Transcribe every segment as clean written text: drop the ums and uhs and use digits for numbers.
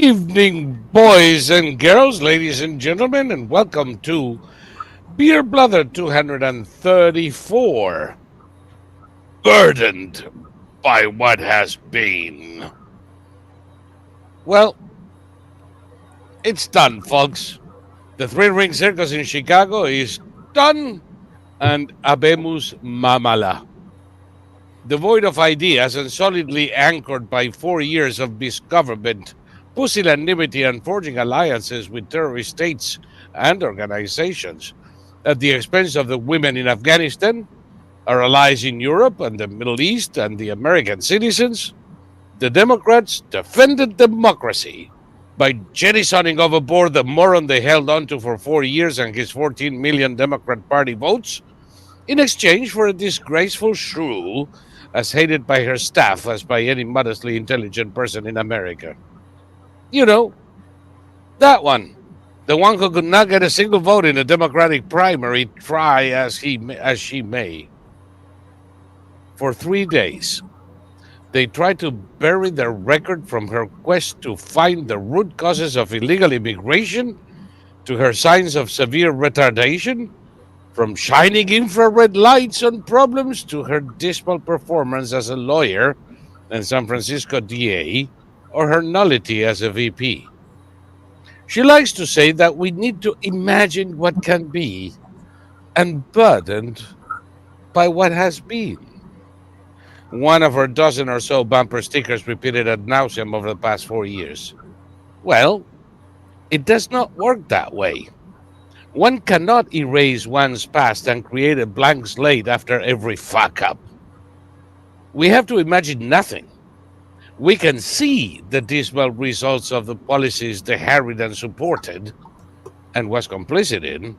Evening, boys and girls, ladies and gentlemen, and welcome to Beer Blather 234. Burdened by what has been. Well, it's done, folks. The Three Ring Circus in Chicago is done, and Habemus Mamala. Devoid of ideas and solidly anchored by 4 years of misgovernment, pusillanimity, and forging alliances with terrorist states and organizations at the expense of the women in Afghanistan, our allies in Europe and the Middle East, and the American citizens, the Democrats defended democracy by jettisoning overboard the moron they held onto for 4 years and his 14 million Democrat Party votes in exchange for a disgraceful shrew as hated by her staff as by any modestly intelligent person in America. You know, that one. The one who could not get a single vote in a Democratic primary, try as she may. For 3 days, they tried to bury their record from her quest to find the root causes of illegal immigration to her signs of severe retardation, from shining infrared lights on problems to her dismal performance as a lawyer and San Francisco DA or her nullity as a VP. She likes to say that we need to imagine what can be and burdened by what has been. One of her dozen or so bumper stickers repeated ad nauseum over the past 4 years. Well, it does not work that way. One cannot erase one's past and create a blank slate after every fuck up. We have to imagine nothing. We can see the dismal results of the policies they harried and supported and was complicit in,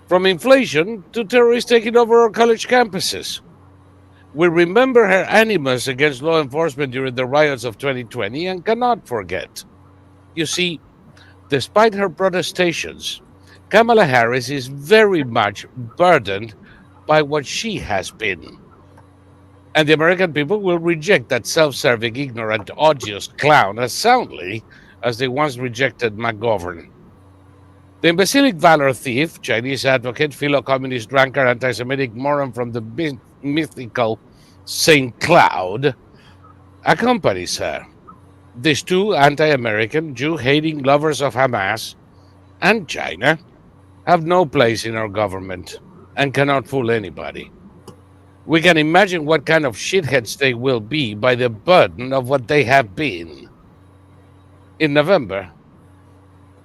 from inflation to terrorists taking over our college campuses. We remember her animus against law enforcement during the riots of 2020 and cannot forget. You see, despite her protestations, Kamala Harris is very much burdened by what she has been. And the American people will reject that self serving, ignorant, odious clown as soundly as they once rejected McGovern. The imbecilic valor thief, Chinese advocate, philo communist drunkard, anti Semitic moron from the mythical St. Cloud accompanies her. These two anti American, Jew hating lovers of Hamas and China have no place in our government and cannot fool anybody. We can imagine what kind of shitheads they will be by the burden of what they have been. In November,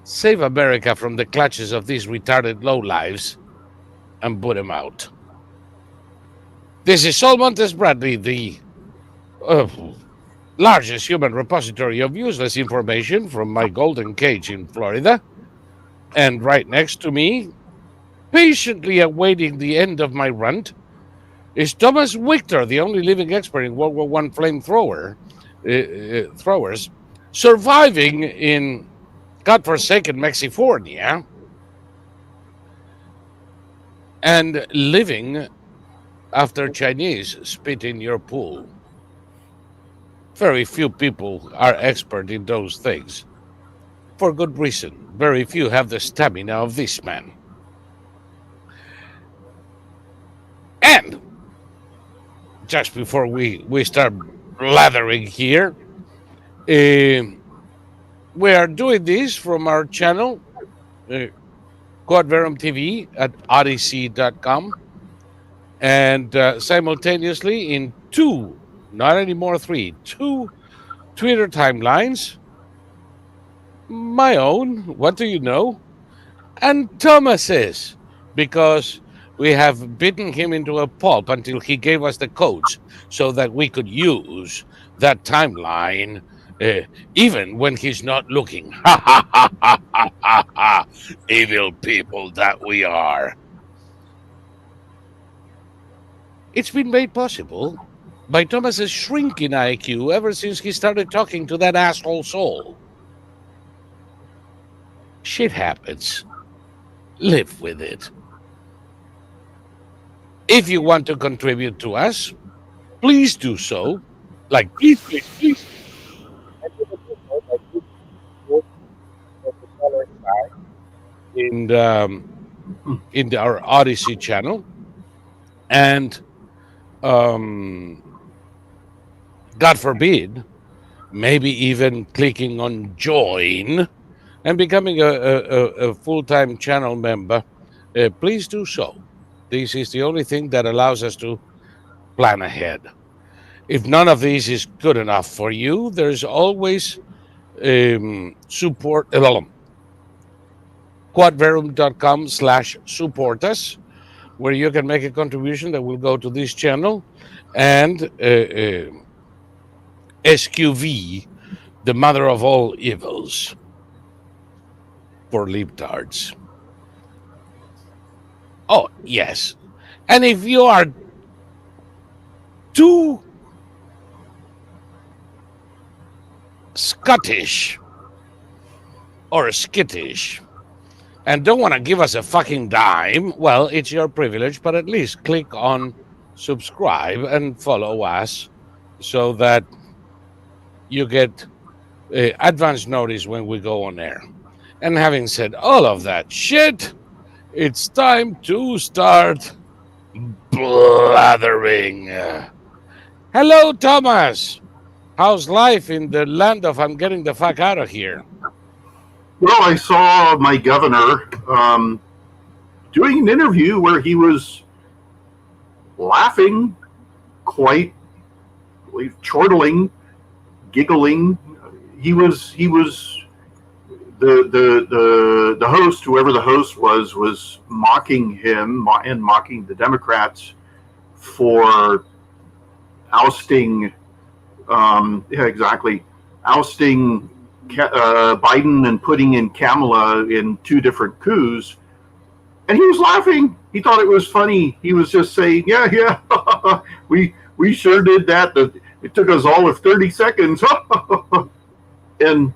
save America from the clutches of these retarded lowlives and put them out. This is Saul Montes Bradley, the largest human repository of useless information from my golden cage in Florida. And right next to me, patiently awaiting the end of my rant, is Thomas Victor, the only living expert in World War I throwers, surviving in godforsaken Mexifornia and living after Chinese spit in your pool. Very few people are expert in those things. For good reason. Very few have the stamina of this man. And just before we start blathering here, we are doing this from our channel, Quad Verum TV at odyssey.com, and simultaneously in two, not anymore three, two Twitter timelines. My own, what do you know? And Thomas's, because we have bitten him into a pulp until he gave us the codes so that we could use that timeline even when he's not looking. Ha ha ha ha ha ha ha! Evil people that we are. It's been made possible by Thomas's shrinking IQ ever since he started talking to that asshole soul. Shit happens. Live with it. If you want to contribute to us, please do so. Like, please, please, please. in our Odyssey channel, and um, God forbid, maybe even clicking on join and becoming a full time channel member, please do so. This is the only thing that allows us to plan ahead. If none of these is good enough for you, there's always support. Quadverum.com/support us, where you can make a contribution that will go to this channel, and SQV, the mother of all evils, for libtards. Oh, yes. And if you are too Scottish or skittish and don't want to give us a fucking dime, well, it's your privilege, but at least click on subscribe and follow us so that you get advance notice when we go on air. And having said all of that shit, it's time to start blathering. Hello, Thomas. How's life in the land of I'm getting the fuck out of here? Well, I saw my governor doing an interview where he was laughing, quite chortling, giggling. He was the host, whoever the host was mocking him and mocking the Democrats for ousting. Yeah, exactly, ousting Biden and putting in Kamala in two different coups, and he was laughing. He thought it was funny. He was just saying, "Yeah, we sure did that. It took us all of 30 seconds." And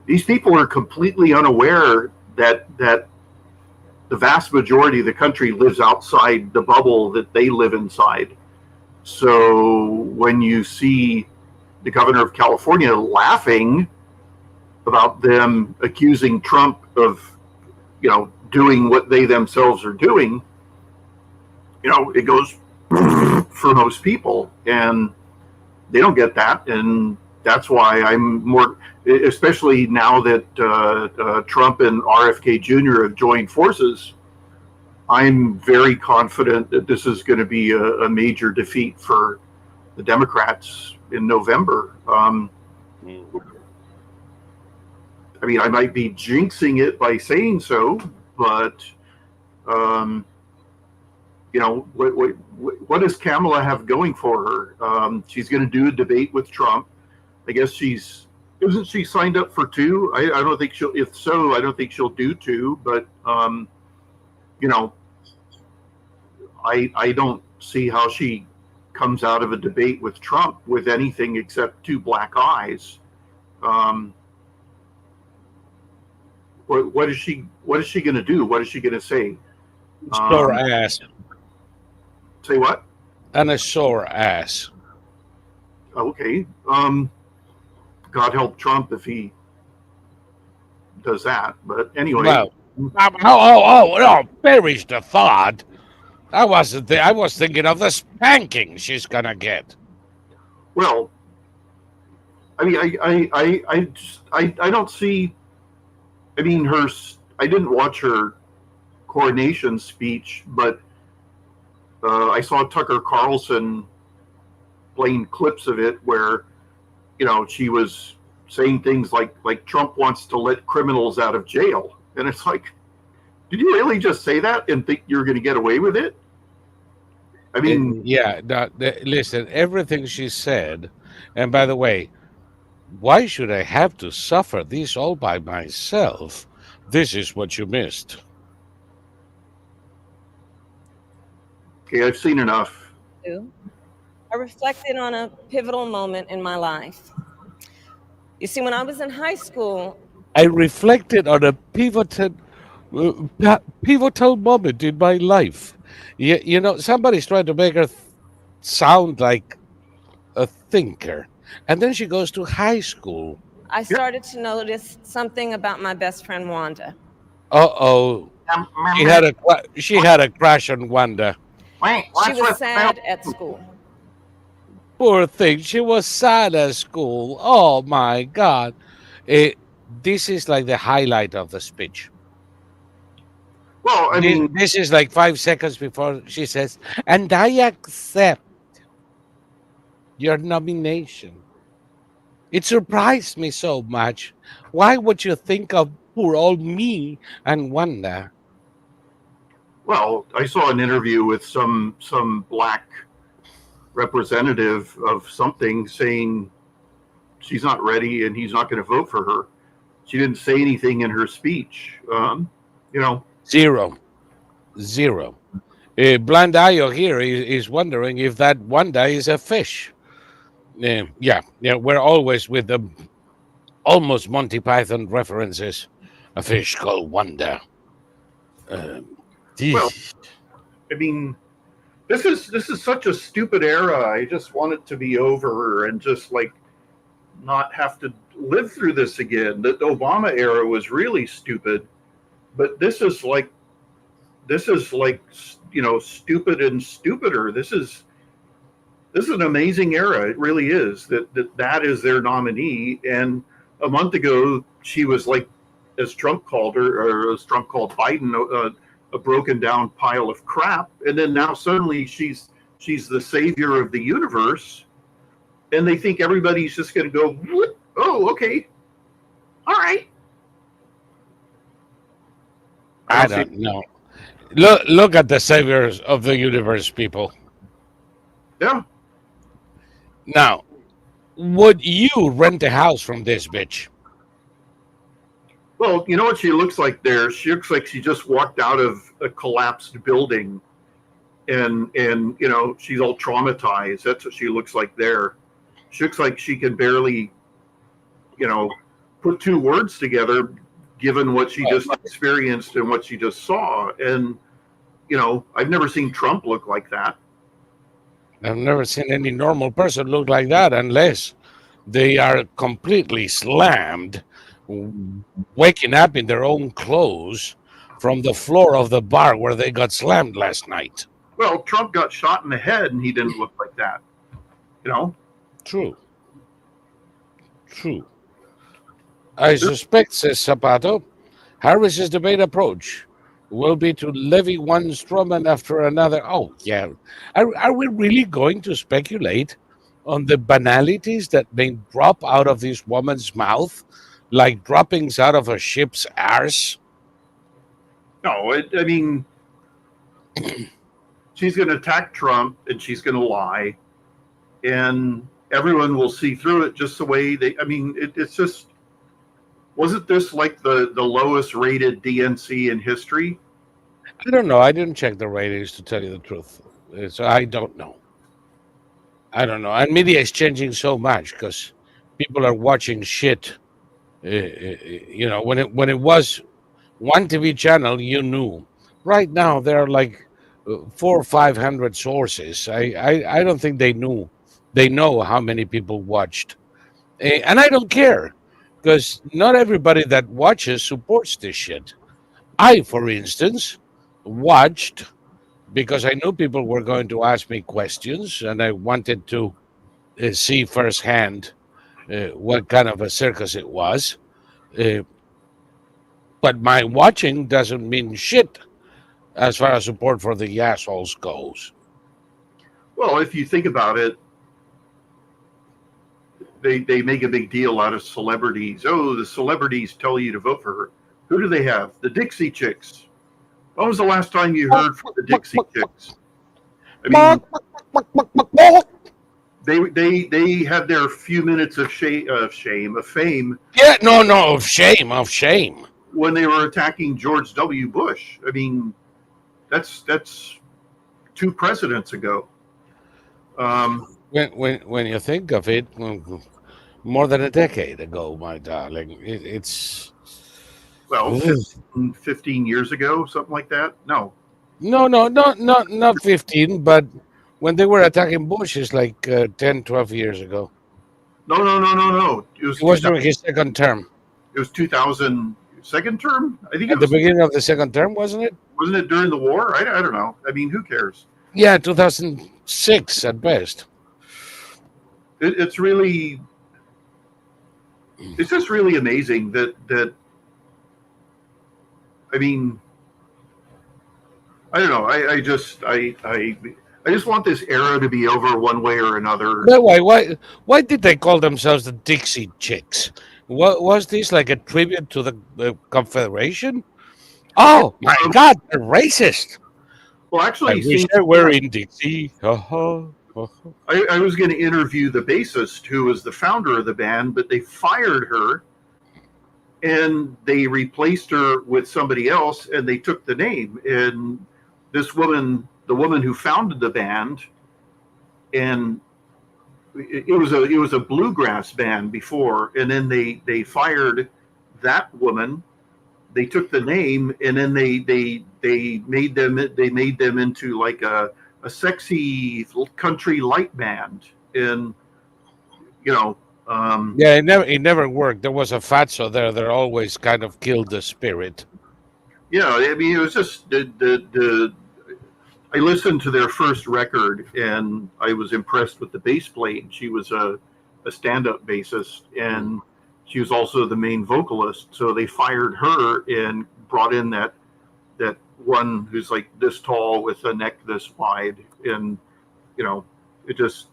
these people are completely unaware that the vast majority of the country lives outside the bubble that they live inside. So when you see the governor of California laughing about them accusing Trump of, doing what they themselves are doing, it goes for most people, and they don't get that. And that's why I'm more, especially now that Trump and RFK Jr. have joined forces, I'm very confident that this is going to be a major defeat for the Democrats in November. I mean, I might be jinxing it by saying so, but what does Kamala have going for her? She's going to do a debate with Trump. I guess isn't she signed up for two? I don't think she'll. If so, I don't think she'll do two. But I don't see how she comes out of a debate with Trump with anything except two black eyes. What is she going to do? What is she going to say? Sore ass. Say what? And a sore ass. Okay. God help Trump if he does that. But anyway. Well, no, perish the thought. I was thinking of the spanking she's gonna get. Well, I mean, I don't see. I mean, I didn't watch her coronation speech, but I saw Tucker Carlson playing clips of it where, she was saying things like Trump wants to let criminals out of jail, and it's like, did you really just say that and think you're going to get away with it? I mean, listen, everything she said, and by the way, why should I have to suffer this all by myself? This is what you missed. Okay, I've seen enough. I reflected on a pivotal moment in my life. You see, when I was in high school, I reflected on a pivotal moment in my life. Somebody's trying to make her sound like a thinker. And then she goes to high school. I started to notice something about my best friend Wanda. Uh-oh. She had a crash on Wanda. Wait, She what's was with sad at school. Poor thing. She was sad at school. Oh my God. This is like the highlight of the speech. Well, I mean, This is like 5 seconds before she says, "And I accept your nomination." It surprised me so much. Why would you think of poor old me and Wanda? well, I saw an interview with some black representative of something saying she's not ready and he's not going to vote for her. She didn't say anything in her speech. You know, Zero. Zero. Blind Ayo here is wondering if that Wanda is a fish. Yeah. We're always with the almost Monty Python references. A fish called Wanda. well, I mean, this is such a stupid era. I just want it to be over and just like not have to live through this again. The Obama era was really stupid, but this is like stupid and stupider. This is an amazing era. It really is. That is their nominee. And a month ago, she was like, as Trump called her, or as Trump called Biden, a broken down pile of crap. And then now suddenly she's the savior of the universe, and they think everybody's just going to go, what? Oh, okay, all right. I don't know. Look at the saviors of the universe, people. Yeah. Now, would you rent a house from this bitch? Well, you know what she looks like there? She looks like she just walked out of a collapsed building, and she's all traumatized. That's what she looks like there. She looks like she can barely, put two words together, given what she just experienced and what she just saw. And I've never seen Trump look like that. I've never seen any normal person look like that unless they are completely slammed, waking up in their own clothes from the floor of the bar where they got slammed last night. Well, Trump got shot in the head and he didn't look like that. True. I suspect, says Zapato, Harris's debate approach will be to levy one strawman after another. Oh, yeah. Are we really going to speculate on the banalities that may drop out of this woman's mouth like droppings out of a ship's arse? No, I mean, she's going to attack Trump and she's going to lie, and everyone will see through it just the way it's just, wasn't this like the lowest rated DNC in history? I don't know. I didn't check the ratings, to tell you the truth. So I don't know. And media is changing so much because people are watching shit. When it was one TV channel, you knew. Right now, there are like 400 or 500 sources. I don't think they knew. They know how many people watched. And I don't care, because not everybody that watches supports this shit. I, for instance, watched because I knew people were going to ask me questions, and I wanted to see firsthand what kind of a circus it was. But my watching doesn't mean shit as far as support for the assholes goes. Well, if you think about it, they make a big deal out of celebrities. Oh, the celebrities tell you to vote for her. Who do they have? The Dixie Chicks. When was the last time you heard from the Dixie Chicks? I mean, they had their few minutes of fame. Yeah, no, of shame. When they were attacking George W. Bush. I mean, that's 2 presidents ago. When you think of it, more than a decade ago, my darling, it's 15 years ago, something like that. No, not 15, but when they were attacking Bush, it's like 10, 12 years ago. No. It was during his second term. It was 2000. second term. I think At it the was. beginning of the second term, wasn't it? Wasn't it during the war? I don't know. I mean, who cares? Yeah, 2006 at best. It's really, it's just really amazing that I mean, I don't know. I just want this era to be over one way or another. No, why did they call themselves the Dixie Chicks? What was this, like a tribute to the Confederation? Oh my God, they're racist. Well, I actually, wish see, I were in Dixie. Uh-huh. I was going to interview the bassist who was the founder of the band, but they fired her and they replaced her with somebody else, and they took the name. And this woman, the woman who founded the band, and it was a bluegrass band before, and then they fired that woman. They took the name, and then they made them into like a sexy country light band, and you know. Yeah, it never worked. There was a fatso there that always kind of killed the spirit. Yeah, I mean, it was just the I listened to their first record, and I was impressed with the bass playing. She was a stand-up bassist, and she was also the main vocalist. So they fired her and brought in that one who's like this tall with a neck this wide, and it just.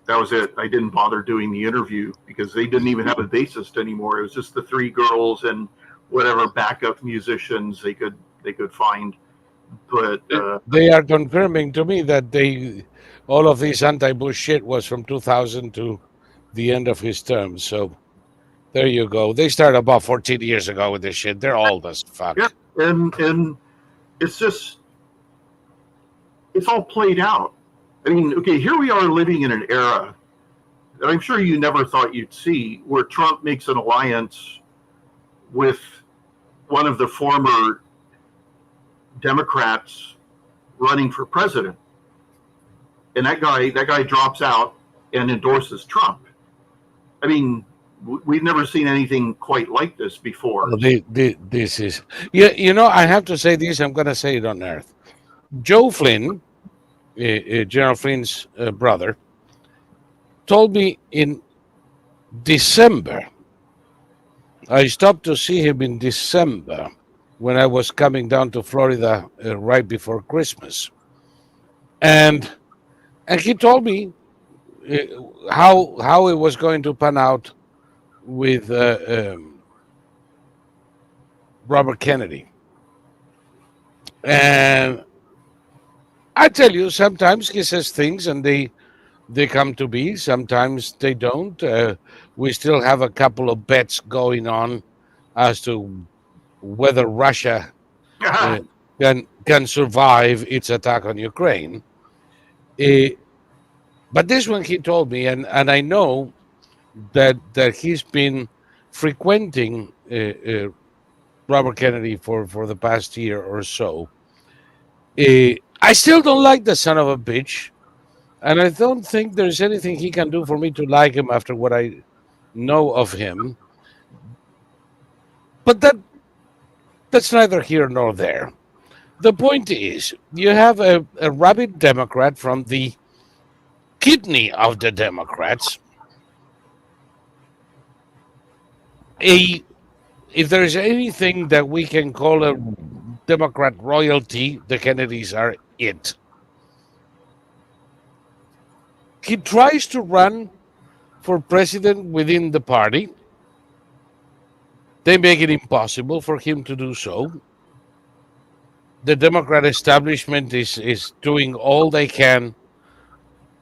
That was it. I didn't bother doing the interview because they didn't even have a bassist anymore. It was just the three girls and whatever backup musicians they could find. But they are confirming to me that all of this anti-Bush shit was from 2000 to the end of his term. So there you go. They started about 14 years ago with this shit. They're old as fuck. Yeah, and it's all played out. I mean, okay, here we are living in an era that I'm sure you never thought you'd see, where Trump makes an alliance with one of the former Democrats running for president. And that guy drops out and endorses Trump. I mean, we've never seen anything quite like this before. This is, I have to say this. I'm going to say it on earth. Joe Flynn, General Flynn's brother, told me in December. I stopped to see him in December when I was coming down to Florida right before Christmas, and he told me how it was going to pan out with Robert Kennedy. And I tell you, sometimes he says things and they come to be. Sometimes they don't. We still have a couple of bets going on as to whether Russia can survive its attack on Ukraine. But this one he told me, and I know that he's been frequenting Robert Kennedy for the past year or so. I still don't like the son of a bitch, and I don't think there's anything he can do for me to like him after what I know of him. But that's neither here nor there. The point is, you have a rabid Democrat from the kidney of the Democrats. If there's anything that we can call a Democrat royalty, the Kennedys are it. He tries to run for president within the party. They make it impossible for him to do so. The Democrat establishment is doing all they can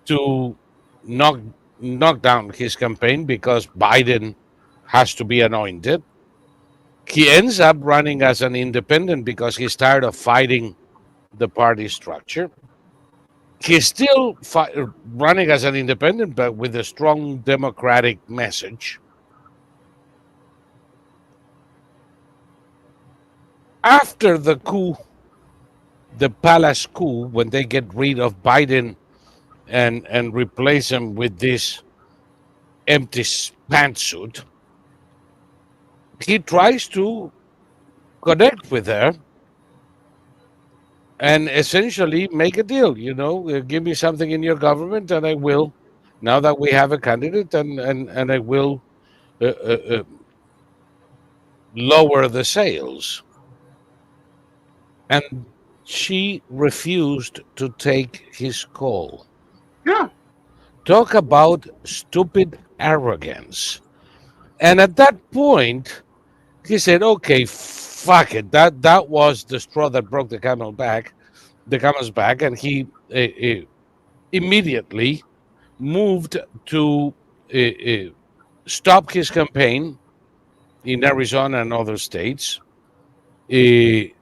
to knock down his campaign because Biden has to be anointed. He ends up running as an independent because he's tired of fighting the party structure. He's still running as an independent, but with a strong democratic message. After the coup, the palace coup, when they get rid of Biden and replace him with this empty pantsuit, he tries to connect with her and essentially make a deal. Give me something in your government, and I will. Now that we have a candidate, and I will uh, uh, uh, lower the sales. And she refused to take his call. Yeah. Talk about stupid arrogance. And at that point, he said, "Okay, fuck it. That was the straw that broke the camel's back," and he immediately moved to stop his campaign in Arizona and other states. Uh,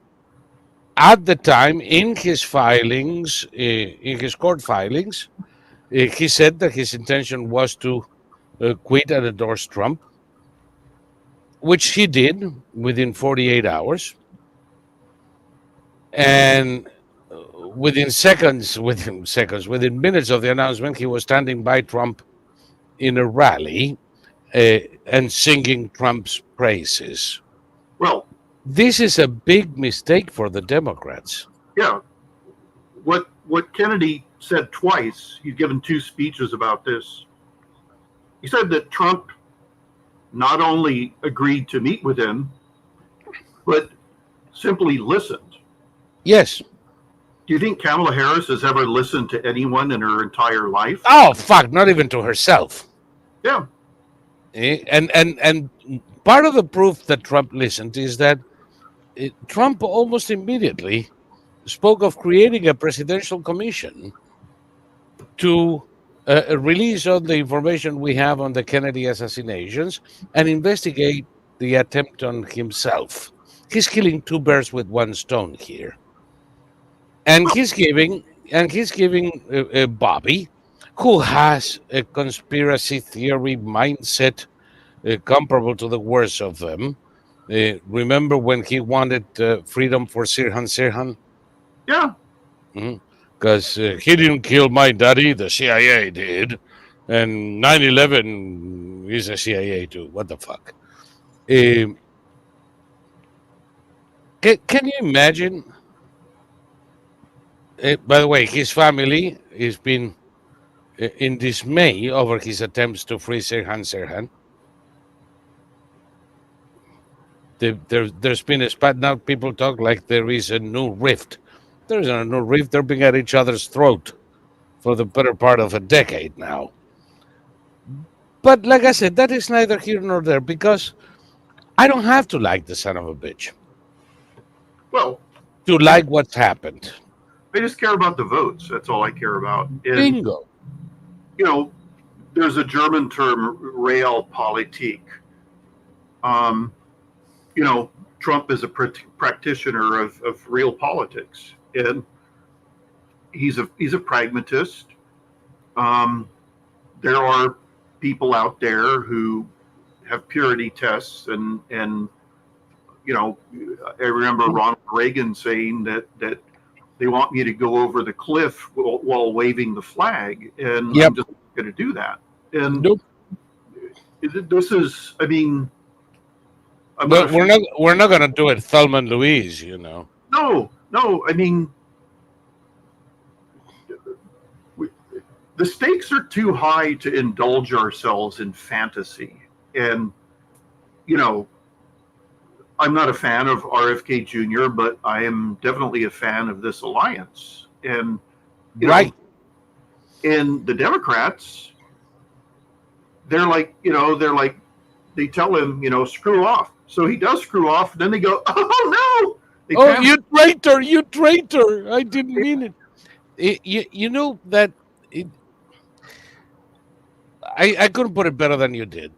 at the time, in his filings, in his court filings, he said that his intention was to quit and endorse Trump, which he did within 48 hours. And within minutes of the announcement, he was standing by Trump in a rally and singing Trump's praises. Well, This is a big mistake for the Democrats. yeah. What Kennedy said twice, he's given two speeches about this. He said that Trump not only agreed to meet with him, but simply listened. Yes. Do you think Kamala Harris has ever listened to anyone in her entire life? Oh, fuck, not even to herself. Yeah. And part of the proof that Trump listened is that Trump almost immediately spoke of creating a presidential commission to release all the information we have on the Kennedy assassinations and investigate the attempt on himself. He's killing two birds with one stone here, and he's giving Bobby, who has a conspiracy theory mindset comparable to the worst of them. Remember when he wanted freedom for Sirhan? Yeah. Because he didn't kill my daddy, the CIA did. And 9/11 is a CIA too. What the fuck? Can you imagine? By the way, his family has been in dismay over his attempts to free Sirhan. There's been a spat. Now people talk like there is a new rift. There isn't a new rift. They're being at each other's throat for the better part of a decade now. But like I said, that is neither here nor there, because I don't have to like the son of a bitch Well, to like what's happened. I just care about the votes. That's all I care about. And, Bingo. There's a German term, realpolitik. Trump is a practitioner of real politics, and he's a pragmatist. There are people out there who have purity tests, and I remember Ronald Reagan saying that they want me to go over the cliff while waving the flag, and Yep. I'm just going to do that. And Nope. this is, I mean, But we're not gonna do it, Thelma and Louise, No, I mean, the stakes are too high to indulge ourselves in fantasy. And, I'm not a fan of RFK Jr., but I am definitely a fan of this alliance. And, Right. And the Democrats, they tell him, screw off. So he does screw off. And then they go, oh, no. Oh, you traitor! You traitor! I didn't mean it. You know that I couldn't put it better than you did.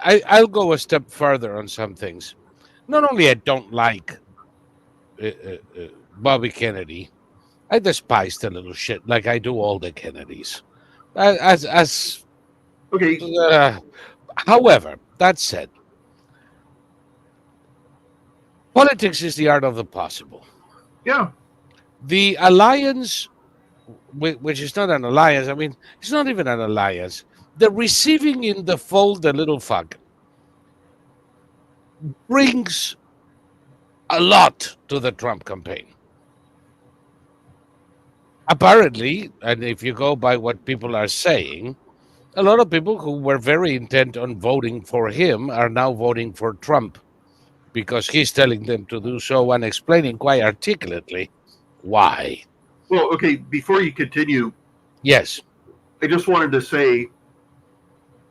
I'll go a step further on some things. Not only I don't like Bobby Kennedy, I despise the little shit like I do all the Kennedys. Okay. However, that said, politics is the art of the possible. Yeah. The alliance, which is not an alliance, I mean, it's not even an alliance. The receiving in the fold the little fuck brings a lot to the Trump campaign. Apparently, and if you go by what people are saying, a lot of people who were very intent on voting for him are now voting for Trump because he's telling them to do so and explaining quite articulately why. Well, okay, before you continue, Yes. I just wanted to say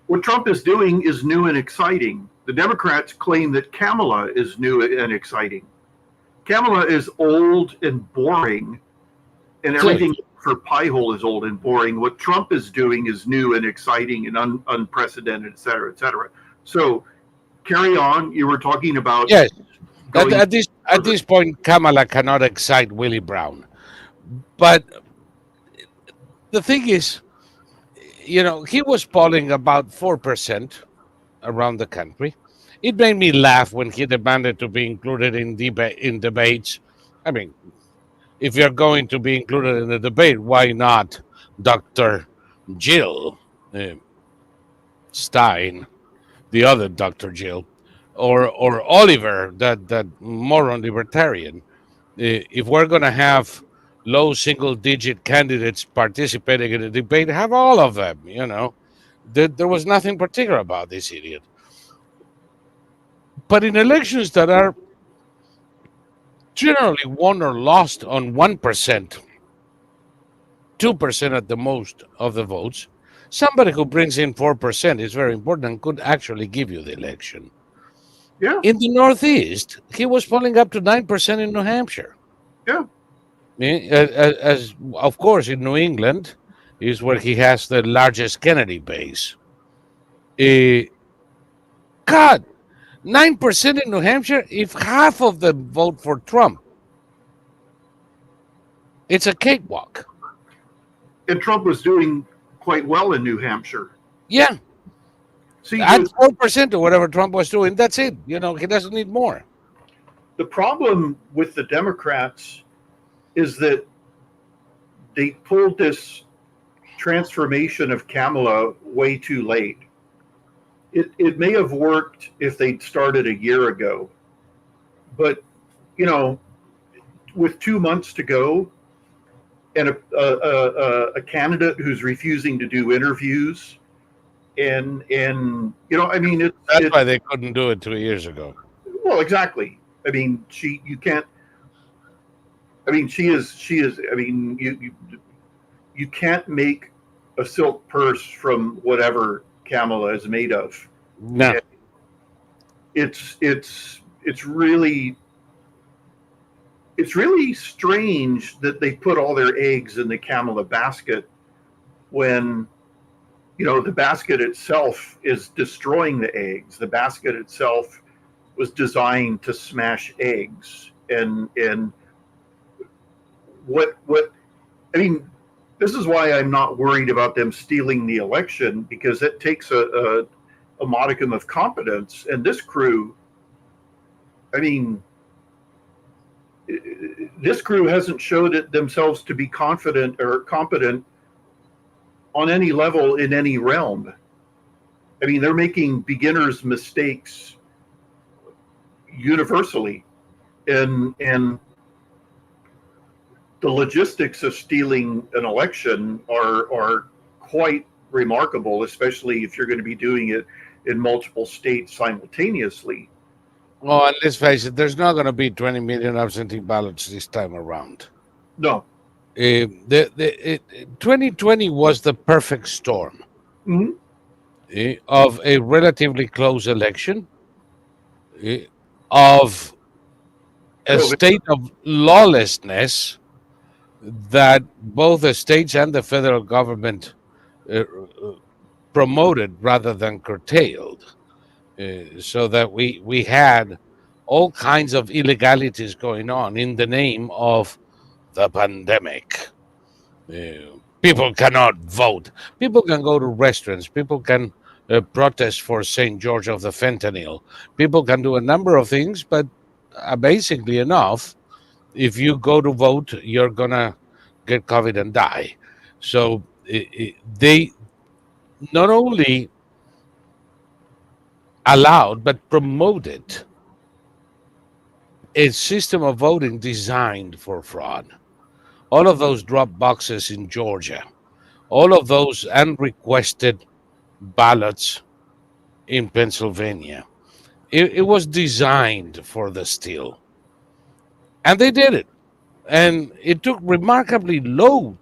what Trump is doing is new and exciting. The Democrats claim that Kamala is new and exciting. Kamala is old and boring, and everything for Piehole is old and boring. What Trump is doing is new and exciting and unprecedented, et cetera, et cetera. So carry on. You were talking about Yes. At this point, Kamala cannot excite Willie Brown. But the thing is, he was polling about 4% around the country. It made me laugh when he demanded to be included in debates. I mean, if you're going to be included in the debate, why not Dr. Jill Stein, the other Dr. Jill, or Oliver, that moron libertarian? If we're going to have low single-digit candidates participating in a debate, have all of them. There was nothing particular about this idiot. But in elections that are generally won or lost on 1%, 2% at the most of the votes, somebody who brings in 4% is very important and could actually give you the election. Yeah. In the Northeast, he was polling up to 9% in New Hampshire. Yeah. As of course, in New England is where he has the largest Kennedy base. God, 9% in New Hampshire, if half of them vote for Trump, it's a cakewalk. And Trump was doing quite well in New Hampshire. Yeah. See, add 4% to whatever Trump was doing. That's it. He doesn't need more. The problem with the Democrats is that they pulled this transformation of Kamala way too late. It may have worked if they'd started a year ago, but with 2 months to go, and a candidate who's refusing to do interviews, and that's why they couldn't do it 2 years ago. Well, exactly. I mean, she is. I mean, you can't make a silk purse from whatever Kamala is made of. No. It's really strange that they put all their eggs in the Kamala basket when the basket itself is destroying the eggs. The basket itself was designed to smash eggs, and what I mean, this is why I'm not worried about them stealing the election, because it takes a modicum of competence. And this crew, I mean, this crew hasn't showed it themselves to be confident or competent on any level in any realm. I mean, they're making beginners' mistakes universally, and the logistics of stealing an election are quite remarkable, especially if you're going to be doing it in multiple states simultaneously. Well, and let's face it, there's not going to be 20 million absentee ballots this time around. No. 2020 was the perfect storm of a relatively close election, of a state of lawlessness that both the states and the federal government promoted rather than curtailed, so that we had all kinds of illegalities going on in the name of the pandemic. People cannot vote. People can go to restaurants. People can protest for St. George of the Fentanyl. People can do a number of things, but basically enough, if you go to vote, you're going to get COVID and die. So they not only allowed, but promoted a system of voting designed for fraud. All of those drop boxes in Georgia, all of those unrequested ballots in Pennsylvania, it was designed for the steal. And they did it. And it took remarkably low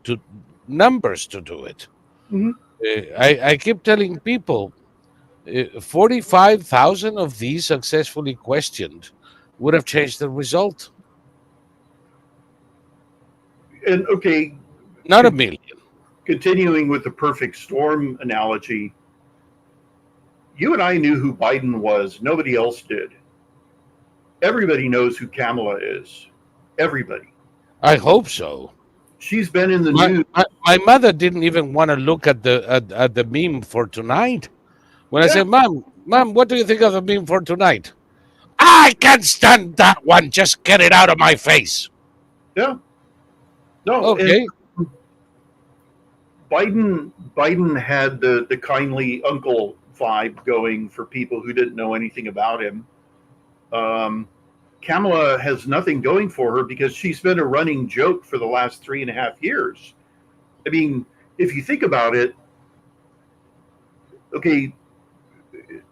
numbers to do it. Mhm. I keep telling people 45,000 of these successfully questioned would have changed the result. And okay, Not a million. continuing with the perfect storm analogy, you and I knew who Biden was. Nobody else did. Everybody knows who Kamala is. Everybody. I hope so. She's been in the My, news. my mother didn't even want to look at the meme for tonight. When I Yeah, said, Mom, what do you think of the meme for tonight? I can't stand that one. Just get it out of my face. yeah. No, and Okay. Biden had the kindly uncle vibe going for people who didn't know anything about him. Kamala has nothing going for her because she's been a running joke for the last 3.5 years. I mean, if you think about it, okay,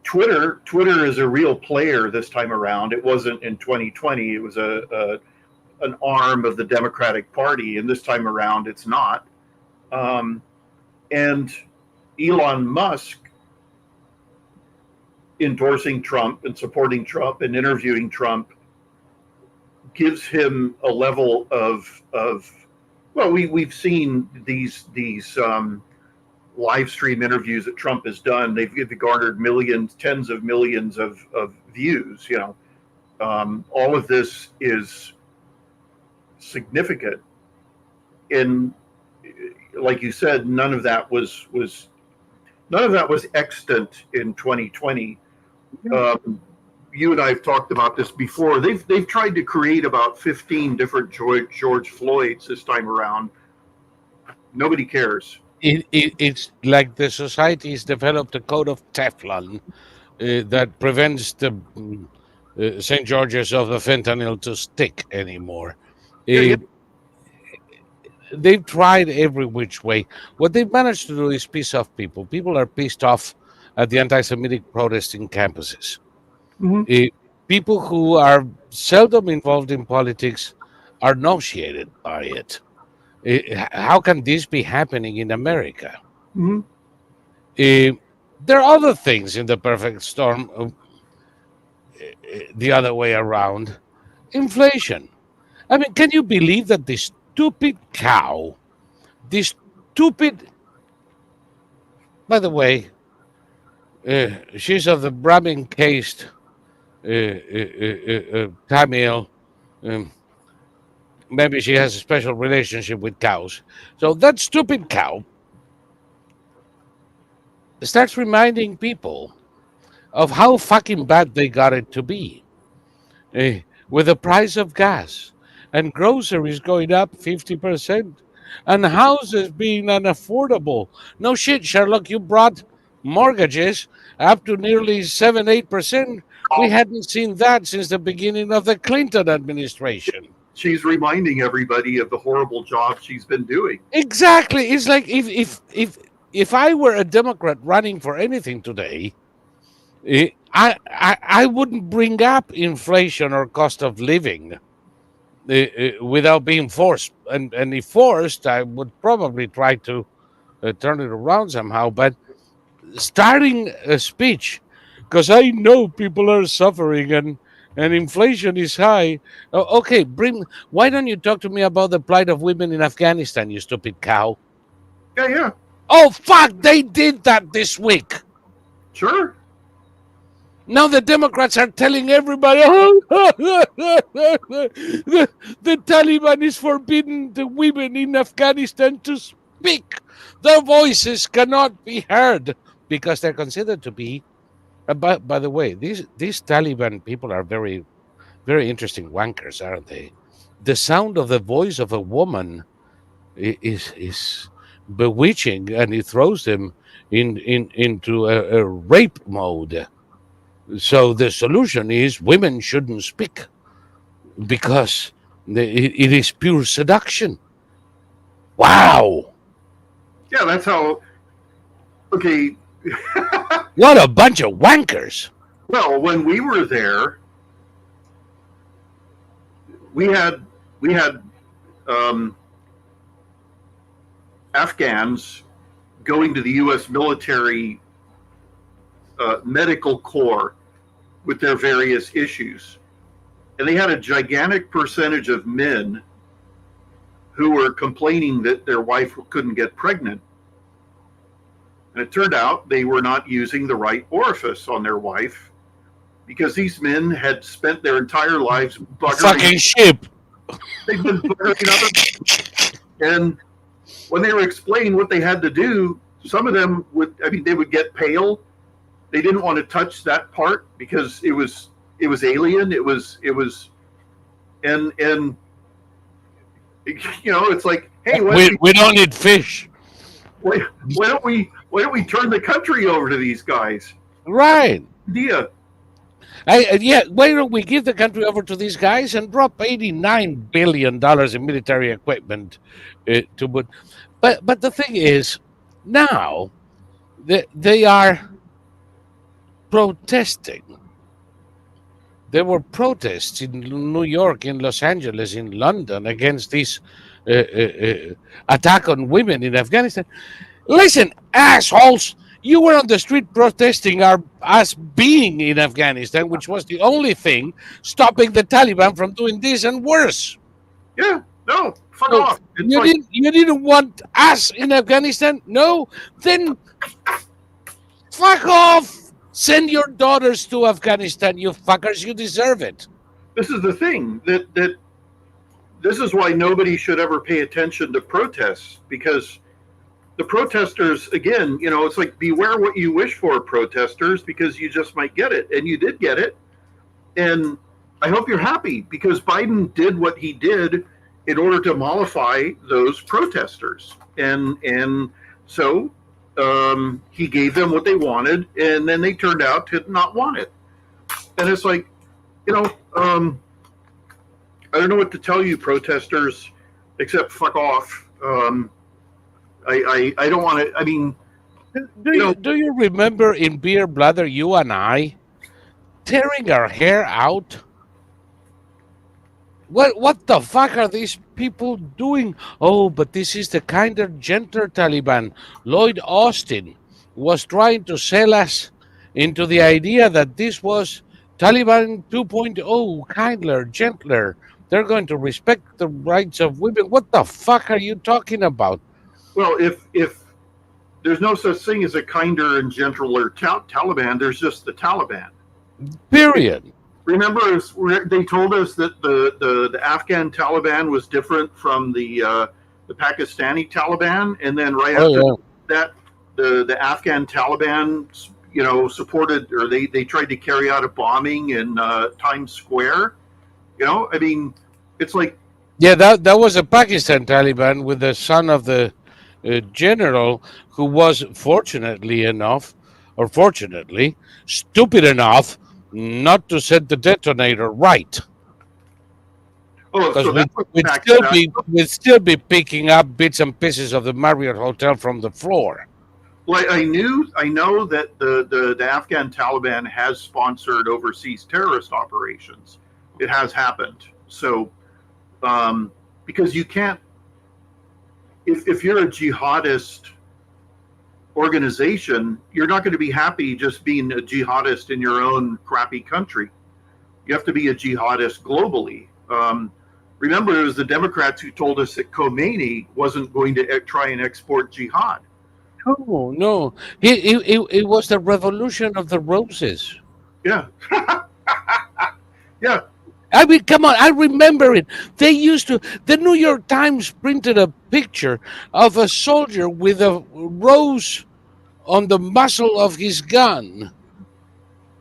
Twitter is a real player this time around. It wasn't in 2020. It was an arm of the Democratic Party, and this time around, it's not. And Elon Musk endorsing Trump and supporting Trump and interviewing Trump gives him a level of well, we've seen these live stream interviews that Trump has done. They've garnered millions, tens of millions of views. All of this is significant. And like you said, none of that was extant in 2020. You and I have talked about this before. They've tried to create about 15 different George Floyds this time around. Nobody cares. It's like the society's developed a code of Teflon that prevents the St. George's of the fentanyl to stick anymore. Yeah, They've tried every which way. What they've managed to do is piss off people. People are pissed off at the anti-Semitic protesting campuses. Mhm. People who are seldom involved in politics are nauseated by it. How can this be happening in America? Mhm. There are other things in the perfect storm the other way around. Inflation. I mean, can you believe that this stupid cow, this stupid, by the way, she's of the Brahmin caste Tamil. Um, maybe she has a special relationship with cows. So that stupid cow starts reminding people of how fucking bad they got it to be with the price of gas and groceries going up 50% and houses being unaffordable. No shit, Sherlock, you brought mortgages up to nearly 7-8%. We hadn't seen that since the beginning of the Clinton administration. She's reminding everybody of the horrible job she's been doing. Exactly. It's like if I were a Democrat running for anything today, I wouldn't bring up inflation or cost of living without being forced. And if forced, I would probably try to turn it around somehow. But starting a speech, because I know people are suffering and inflation is high. Okay, why don't you talk to me about the plight of women in Afghanistan, you stupid cow? Yeah, Oh, fuck, they did that this week. sure. Now the Democrats are telling everybody, oh, the Taliban is forbidding the women in Afghanistan to speak. Their voices cannot be heard because they're considered to be. By the way, these Taliban people are very, very interesting wankers, aren't they? The sound of the voice of a woman is bewitching, and it throws them into a rape mode. So the solution is women shouldn't speak. because it is pure seduction. Wow. Yeah, that's how. Okay. What a bunch of wankers. Well, when we were there, we had Afghans going to the U.S. military medical corps with their various issues, and they had a gigantic percentage of men who were complaining that their wife couldn't get pregnant. And it turned out they were not using the right orifice on their wife because these men had spent their entire lives buggering. Fucking sheep. They've been buggering up. And when they were explaining what they had to do, some of them they would get pale. They didn't want to touch that part because it was alien. It was, and it's like, hey, we don't need fish. Why don't we turn the country over to these guys? Right. Idea. Why don't we give the country over to these guys and drop $89 billion in military equipment to put. But the thing is, now they are protesting. There were protests in New York, in Los Angeles, in London against this attack on women in Afghanistan. Listen, assholes, you were on the street protesting us being in Afghanistan, which was the only thing stopping the Taliban from doing this and worse. Yeah, no, fuck off. You didn't want us in Afghanistan? No? Then fuck off. Send your daughters to Afghanistan, you fuckers. You deserve it. This is the thing, that this is why nobody should ever pay attention to protests, because the protesters, again, it's like, beware what you wish for, protesters, because you just might get it. And you did get it. And I hope you're happy, because Biden did what he did in order to mollify those protesters. And so he gave them what they wanted, and then they turned out to not want it. And it's like, I don't know what to tell you, protesters, except fuck off. I don't want to. I mean, do you remember in Beer Blather, you and I tearing our hair out? What the fuck are these people doing? Oh, but this is the kinder, gentler Taliban. Lloyd Austin was trying to sell us into the idea that this was Taliban 2.0, kinder, gentler. They're going to respect the rights of women. What the fuck are you talking about? Well, if there's no such thing as a kinder and gentler Taliban, there's just the Taliban. Period. Remember, they told us that the Afghan Taliban was different from the Pakistani Taliban, and then after that, the Afghan Taliban, supported, or they tried to carry out a bombing in Times Square. I mean, it's like, that was a Pakistan Taliban with the son of the general, who was fortunately stupid enough not to set the detonator right. Because we'd still be picking up bits and pieces of the Marriott Hotel from the floor. Well, I know that the Afghan Taliban has sponsored overseas terrorist operations. It has happened. So, because you can't, if you're a jihadist organization, you're not going to be happy just being a jihadist in your own crappy country. You have to be a jihadist globally. Remember, it was the Democrats who told us that Khomeini wasn't going to try and export jihad. Oh, no. It was the revolution of the roses. Yeah. Yeah. I mean, come on, I remember it. They used to, the New York Times printed a picture of a soldier with a rose on the muzzle of his gun,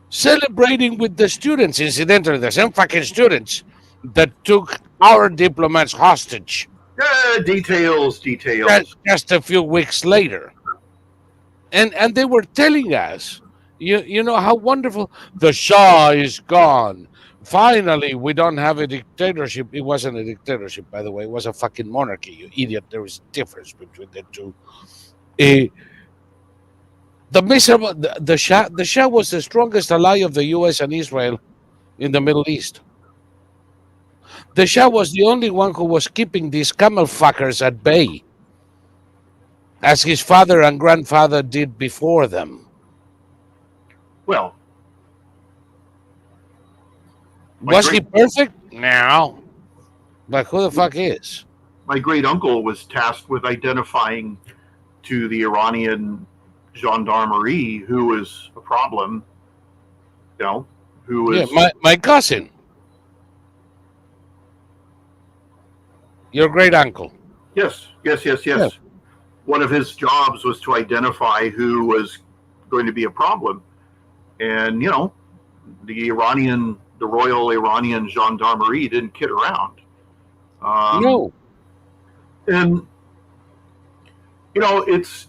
celebrating with the students, incidentally, the same fucking students that took our diplomats hostage. Details. Just a few weeks later. And they were telling us, you know, how wonderful the Shah is gone. finally, we don't have a dictatorship. It wasn't a dictatorship, by the way. It was a fucking monarchy, you idiot. There is a difference between the two. Uh, the miserable, the Shah was the strongest ally of the U.S. and Israel in the Middle East. The Shah was the only one who was keeping these camel fuckers at bay, as his father and grandfather did before them. Well, Was he perfect? No. But who the fuck is? my great uncle was tasked with identifying to the Iranian gendarmerie who was a problem, who was. Yeah, my cousin. Your great uncle. Yes. Yeah. One of his jobs was to identify who was going to be a problem. And, the Royal Iranian Gendarmerie didn't kid around. No. And, it's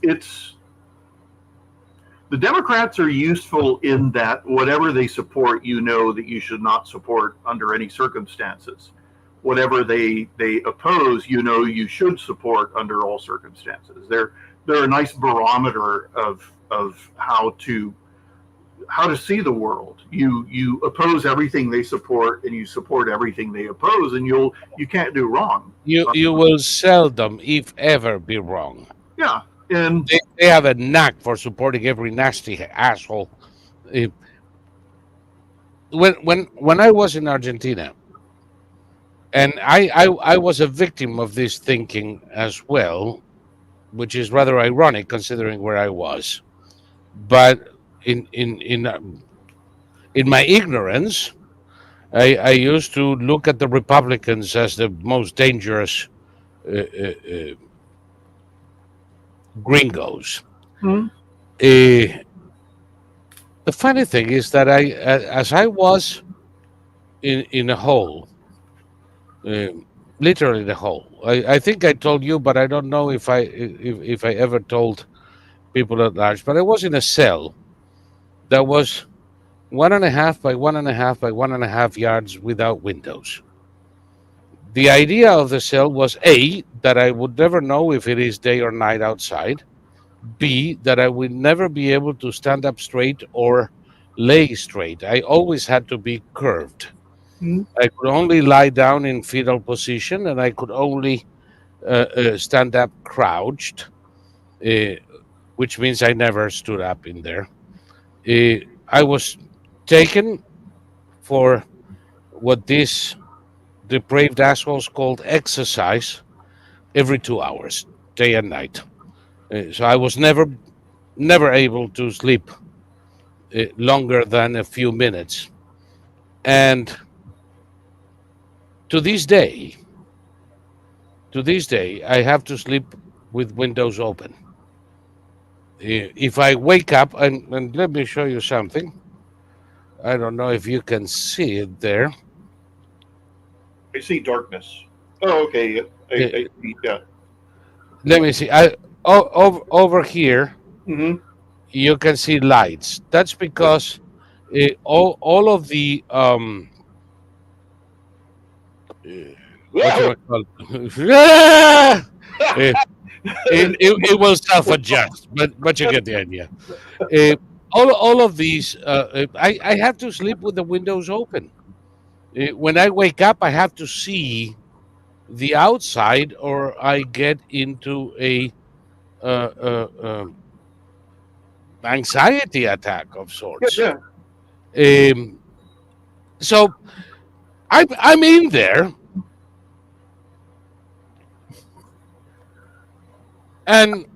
the Democrats are useful in that whatever they support, that you should not support under any circumstances. Whatever they oppose, you should support under all circumstances. They're a nice barometer of how to see the world. You oppose everything they support, and you support everything they oppose, and you can't do wrong. You will seldom, if ever, be wrong. Yeah, and they have a knack for supporting every nasty asshole. When I was in Argentina, and I was a victim of this thinking as well, which is rather ironic considering where I was. But in my ignorance, I used to look at the Republicans as the most dangerous gringos. Hmm. The funny thing is that as I was in a hole, literally the hole. I think I told you, but I don't know if I ever told people at large. But I was in a cell that was 1.5 by 1.5 by 1.5 yards without windows. The idea of the cell was A, that I would never know if it is day or night outside. B, that I would never be able to stand up straight or lay straight. I always had to be curved. Hmm. I could only lie down in fetal position, and I could only stand up crouched, which means I never stood up in there. I was taken for what these depraved assholes called exercise every 2 hours, day and night. So I was never able to sleep longer than a few minutes. And to this day, I have to sleep with windows open. If I wake up, and let me show you something. I don't know if you can see it there. I see darkness. Oh, okay. Yeah. Let me see. Over here, Mm-hmm. you can see lights. That's because all of the what do I call it? It will self-adjust, but you get the idea. All of these, I have to sleep with the windows open. When I wake up, I have to see the outside, or I get into a anxiety attack of sorts. Yeah. So I'm in there, and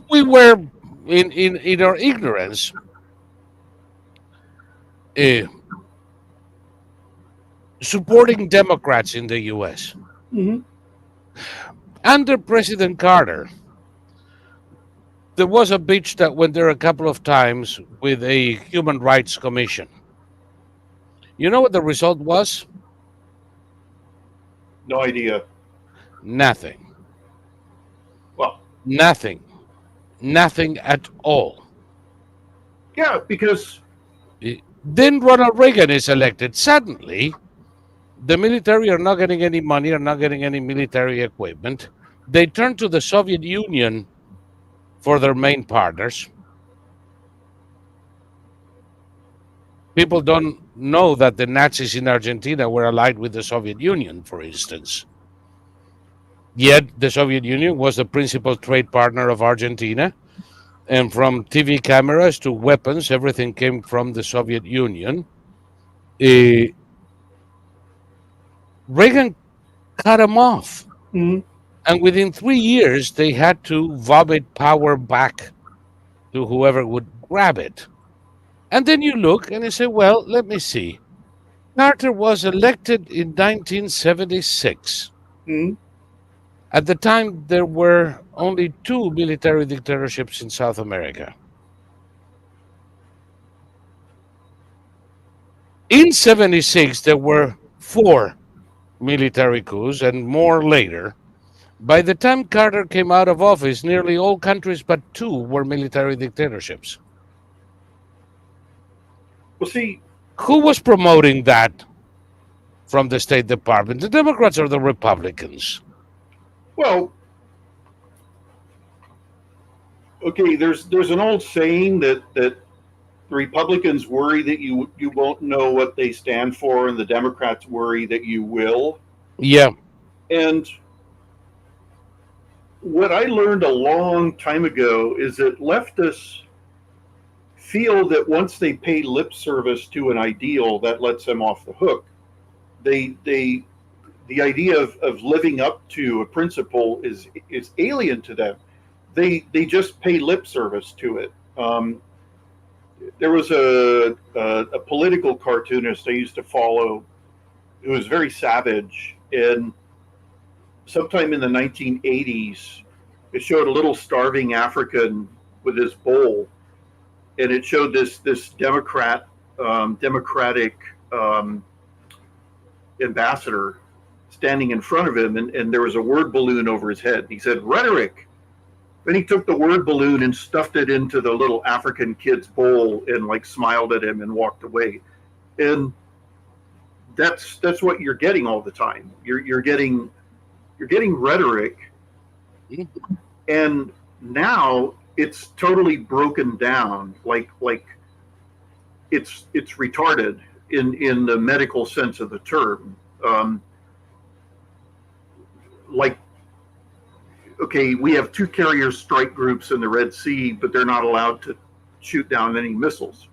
we were in our ignorance supporting Democrats in the U.S. Mm-hmm. Under President Carter. There was a bitch that went there a couple of times with a human rights commission. You know what the result was? No idea. Nothing. Well, Nothing. Nothing at all. Yeah, because Then Ronald Reagan is elected. Suddenly, the military are not getting any money, are not getting any military equipment. They turn to the Soviet Union for their main partners. People don't know that the Nazis in Argentina were allied with the Soviet Union, for instance. Yet the Soviet Union was the principal trade partner of Argentina. And from TV cameras to weapons, everything came from the Soviet Union. Uh, Reagan cut them off. Mhm. And within 3 years, they had to vomit power back to whoever would grab it. And then you look and you say, well, let me see. Carter was elected in 1976. Mhm. At the time, there were only 2 military dictatorships in South America. In 76, there were 4 military coups and more later. By the time Carter came out of office, nearly all countries but 2 were military dictatorships. Well, see, Who was promoting that from the State Department? The Democrats or the Republicans? well, okay. There's an old saying that the Republicans worry that you won't know what they stand for, and the Democrats worry that you will. Yeah. And what I learned a long time ago is that leftists feel that once they pay lip service to an ideal, that lets them off the hook. The idea of living up to a principle is alien to them. They just pay lip service to it. There was a political cartoonist I used to follow who was very savage, and sometime in the 1980s, it showed a little starving African with his bowl, and it showed this democratic ambassador standing in front of him, and there was a word balloon over his head. He said, "Rhetoric." Then he took the word balloon and stuffed it into the little African kid's bowl and like smiled at him and walked away. And that's what you're getting all the time. You're getting rhetoric, and now it's totally broken down. Like it's retarded in the medical sense of the term. Like, okay, we have 2 carrier strike groups in the Red Sea, but they're not allowed to shoot down any missiles.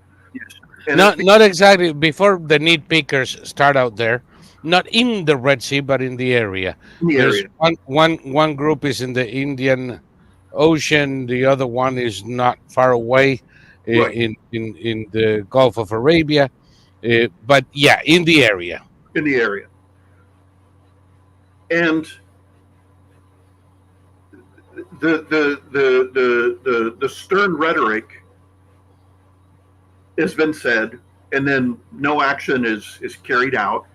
And Not exactly. Before the need pickers start out there, not in the Red Sea, but in the area. in the There's area. one group is in the Indian Ocean. The other one is not far away Right. in the Gulf of Arabia. But yeah, in the area. In the area. And the stern rhetoric has been said, and then no action is carried out.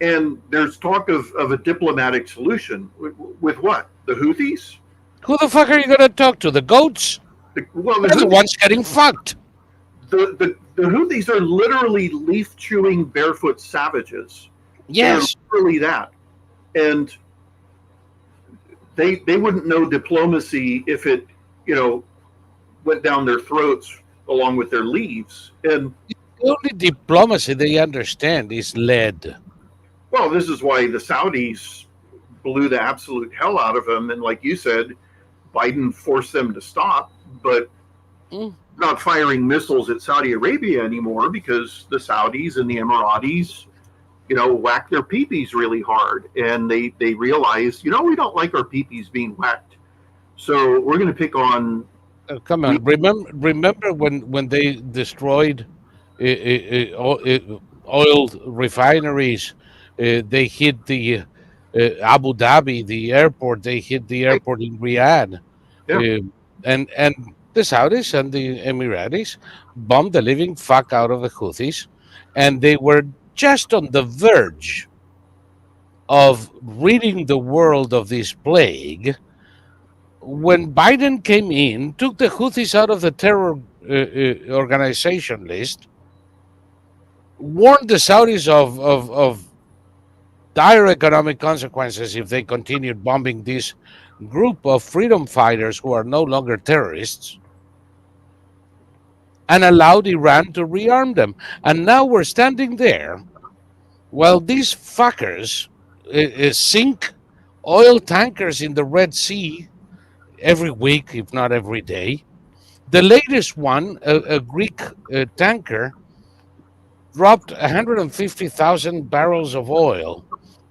And there's talk of a diplomatic solution. With what? The Houthis? Who the fuck are you going to talk to? The goats? Well, They're the ones getting fucked. the Houthis are literally leaf chewing barefoot savages. Yes. They're literally that. And they wouldn't know diplomacy if it, went down their throats along with their leaves. And The only diplomacy they understand is lead. well, this is why the Saudis blew the absolute hell out of them. And like you said, Biden forced them to stop, but not firing missiles at Saudi Arabia anymore because the Saudis and the Emiratis, whack their peepees really hard. And they realize, we don't like our peepees being whacked. So we're going to pick on. Come on, remember when they destroyed oil refineries? They hit the Abu Dhabi, the airport. They hit the airport in Riyadh, Yeah. and the Saudis and the Emiratis bombed the living fuck out of the Houthis, and they were just on the verge of ridding the world of this plague when Biden came in, took the Houthis out of the terror organization list, warned the Saudis of dire economic consequences if they continued bombing this group of freedom fighters who are no longer terrorists, and allowed Iran to rearm them. And now we're standing there while these fuckers sink oil tankers in the Red Sea every week, if not every day. The latest one, a Greek tanker, dropped 150,000 barrels of oil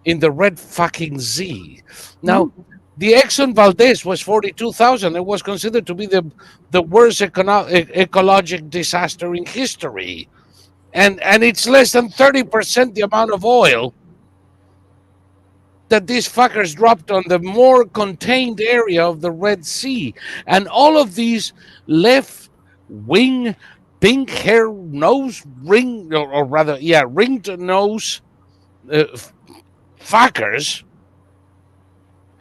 in the Red fucking Sea. Now, the Exxon Valdez was 42,000. It was considered to be the worst ecologic disaster in history. And it's less than 30% the amount of oil that these fuckers dropped on the more contained area of the Red Sea. And all of these left wing, pink hair nose, ringed nose fuckers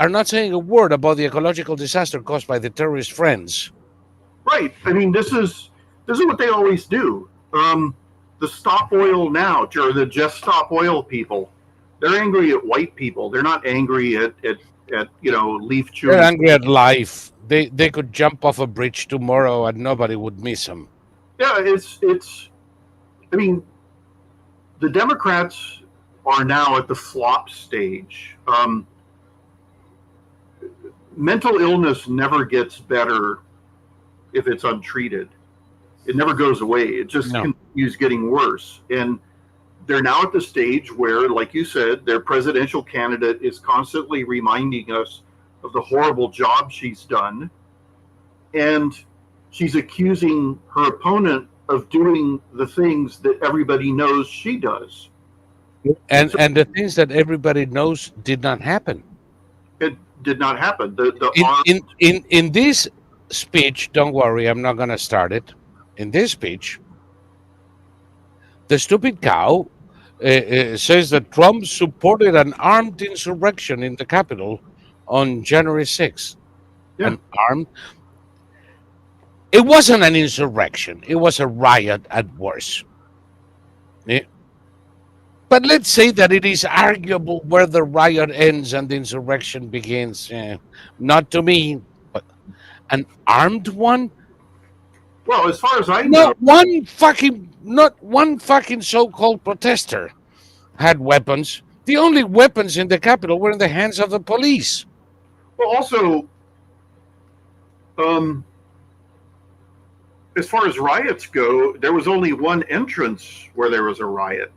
are not saying a word about the ecological disaster caused by the terrorist friends. Right. I mean, this is what they always do. The Stop Oil Now, or the Just Stop Oil people, they're angry at white people. They're not angry at leaf chewing. They're angry at life. They could jump off a bridge tomorrow and nobody would miss them. Yeah, it's. I mean, the Democrats are now at the flop stage. Mental illness never gets better if it's untreated. It never goes away. It just continues getting worse. And they're now at the stage where, like you said, their presidential candidate is constantly reminding us of the horrible job she's done. And she's accusing her opponent of doing the things that everybody knows she does. And the things that everybody knows did not happen. It did not happen. In this speech, don't worry, I'm not going to start it. In this speech, the stupid cow says that Trump supported an armed insurrection in the Capitol on January 6th. Yeah. An armed. It wasn't an insurrection. It was a riot at worst. Yeah. But let's say that it is arguable where the riot ends and the insurrection begins. Not to me, but an armed one? Well, as far as I know, not one fucking so-called protester had weapons. The only weapons in the Capitol were in the hands of the police. Well, also, as far as riots go, there was only one entrance where there was a riot.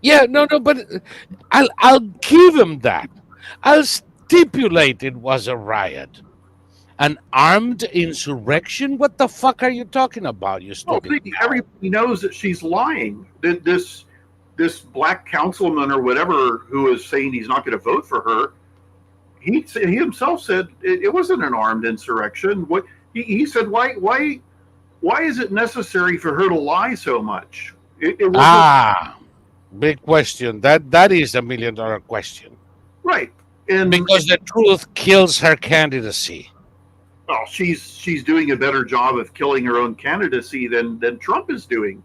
Yeah, no, but I'll give him that. I'll stipulate it was a riot. An armed insurrection? What the fuck are you talking about, you stupid? Everybody knows that she's lying. This black councilman or whatever who is saying he's not going to vote for her, he himself said it wasn't an armed insurrection. What he said, why is it necessary for her to lie so much? It wasn't. Big question. That is $1 million question. Right. And because the truth kills her candidacy. Well, she's doing a better job of killing her own candidacy than Trump is doing.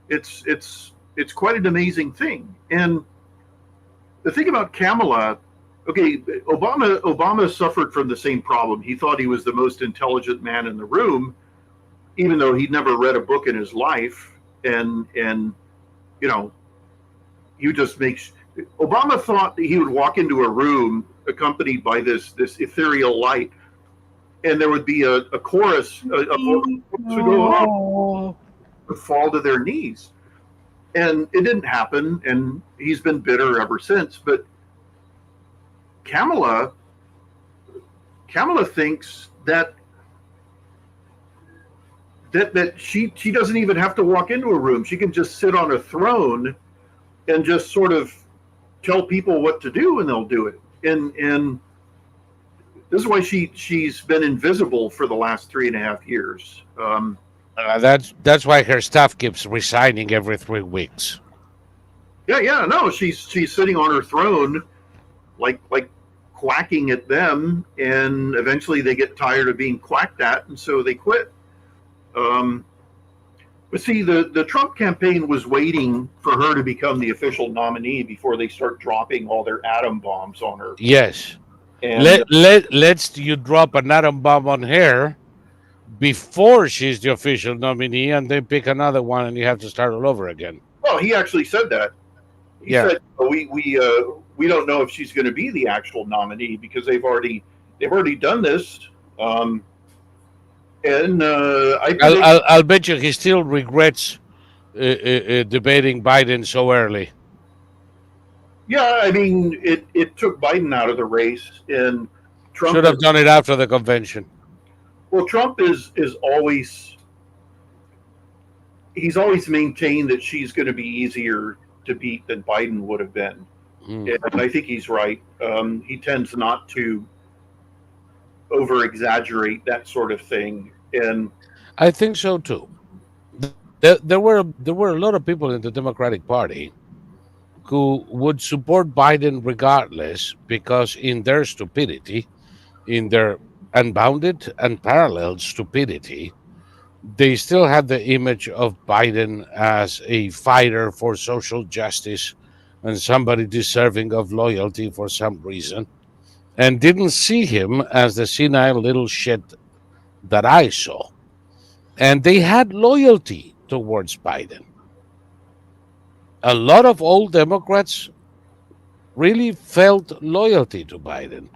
It's quite an amazing thing. And the thing about Kamala, okay, Obama suffered from the same problem. He thought he was the most intelligent man in the room, even though he'd never read a book in his life. And you know, you just make. Obama thought that he would walk into a room accompanied by this ethereal light, and there would be a chorus of folks would go would fall to their knees, and it didn't happen. And he's been bitter ever since. But Kamala thinks that she doesn't even have to walk into a room. She can just sit on a throne and just sort of tell people what to do, and they'll do it. And this is why she's been invisible for the last 3.5 years. That's why her staff keeps resigning every 3 weeks. Yeah, no, she's sitting on her throne, like quacking at them, and eventually they get tired of being quacked at, and so they quit. But see, the Trump campaign was waiting for her to become the official nominee before they start dropping all their atom bombs on her. Yes. And Let's you drop an atom bomb on her before she's the official nominee, and then pick another one, and you have to start all over again. well, he actually said that. He Yeah. said we don't know if she's going to be the actual nominee because they've already done this. And I predict, I'll bet you he still regrets debating Biden so early. yeah, I mean, it took Biden out of the race, and Trump Should have done it after the convention. well, Trump is always he's always maintained that she's going to be easier to beat than Biden would have been, and I think he's right. He tends not to over exaggerate that sort of thing, and I think so too. There were a lot of people in the Democratic Party who would support Biden regardless because in their stupidity, in their unbounded, unparalleled stupidity, they still had the image of Biden as a fighter for social justice and somebody deserving of loyalty for some reason, and didn't see him as the senile little shit that I saw. And they had loyalty towards Biden. A lot of old Democrats really felt loyalty to Biden.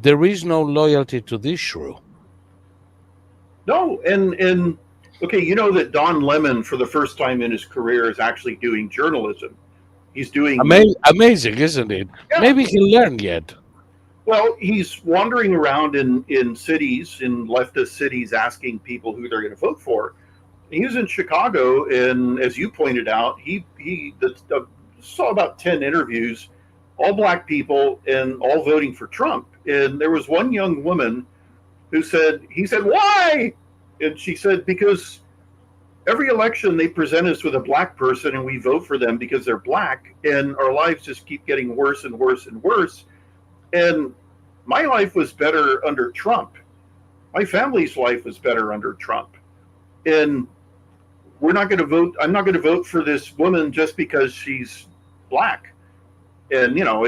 There is no loyalty to this shrew. no, and okay, you know that Don Lemon, for the first time in his career, is actually doing journalism. He's doing Amazing, isn't it? Yeah. Maybe he'll learn yet. well. He's wandering around in cities, in leftist cities, asking people who they're going to vote for. He was in Chicago, and as you pointed out, he saw about 10 interviews, all black people, and all voting for Trump. And there was one young woman who said, he said, why? And she said, because every election they present us with a black person and we vote for them because they're black, and our lives just keep getting worse and worse and worse. And my life was better under Trump. My family's life was better under Trump. And we're not going to vote. I'm not going to vote for this woman just because she's black. And you know,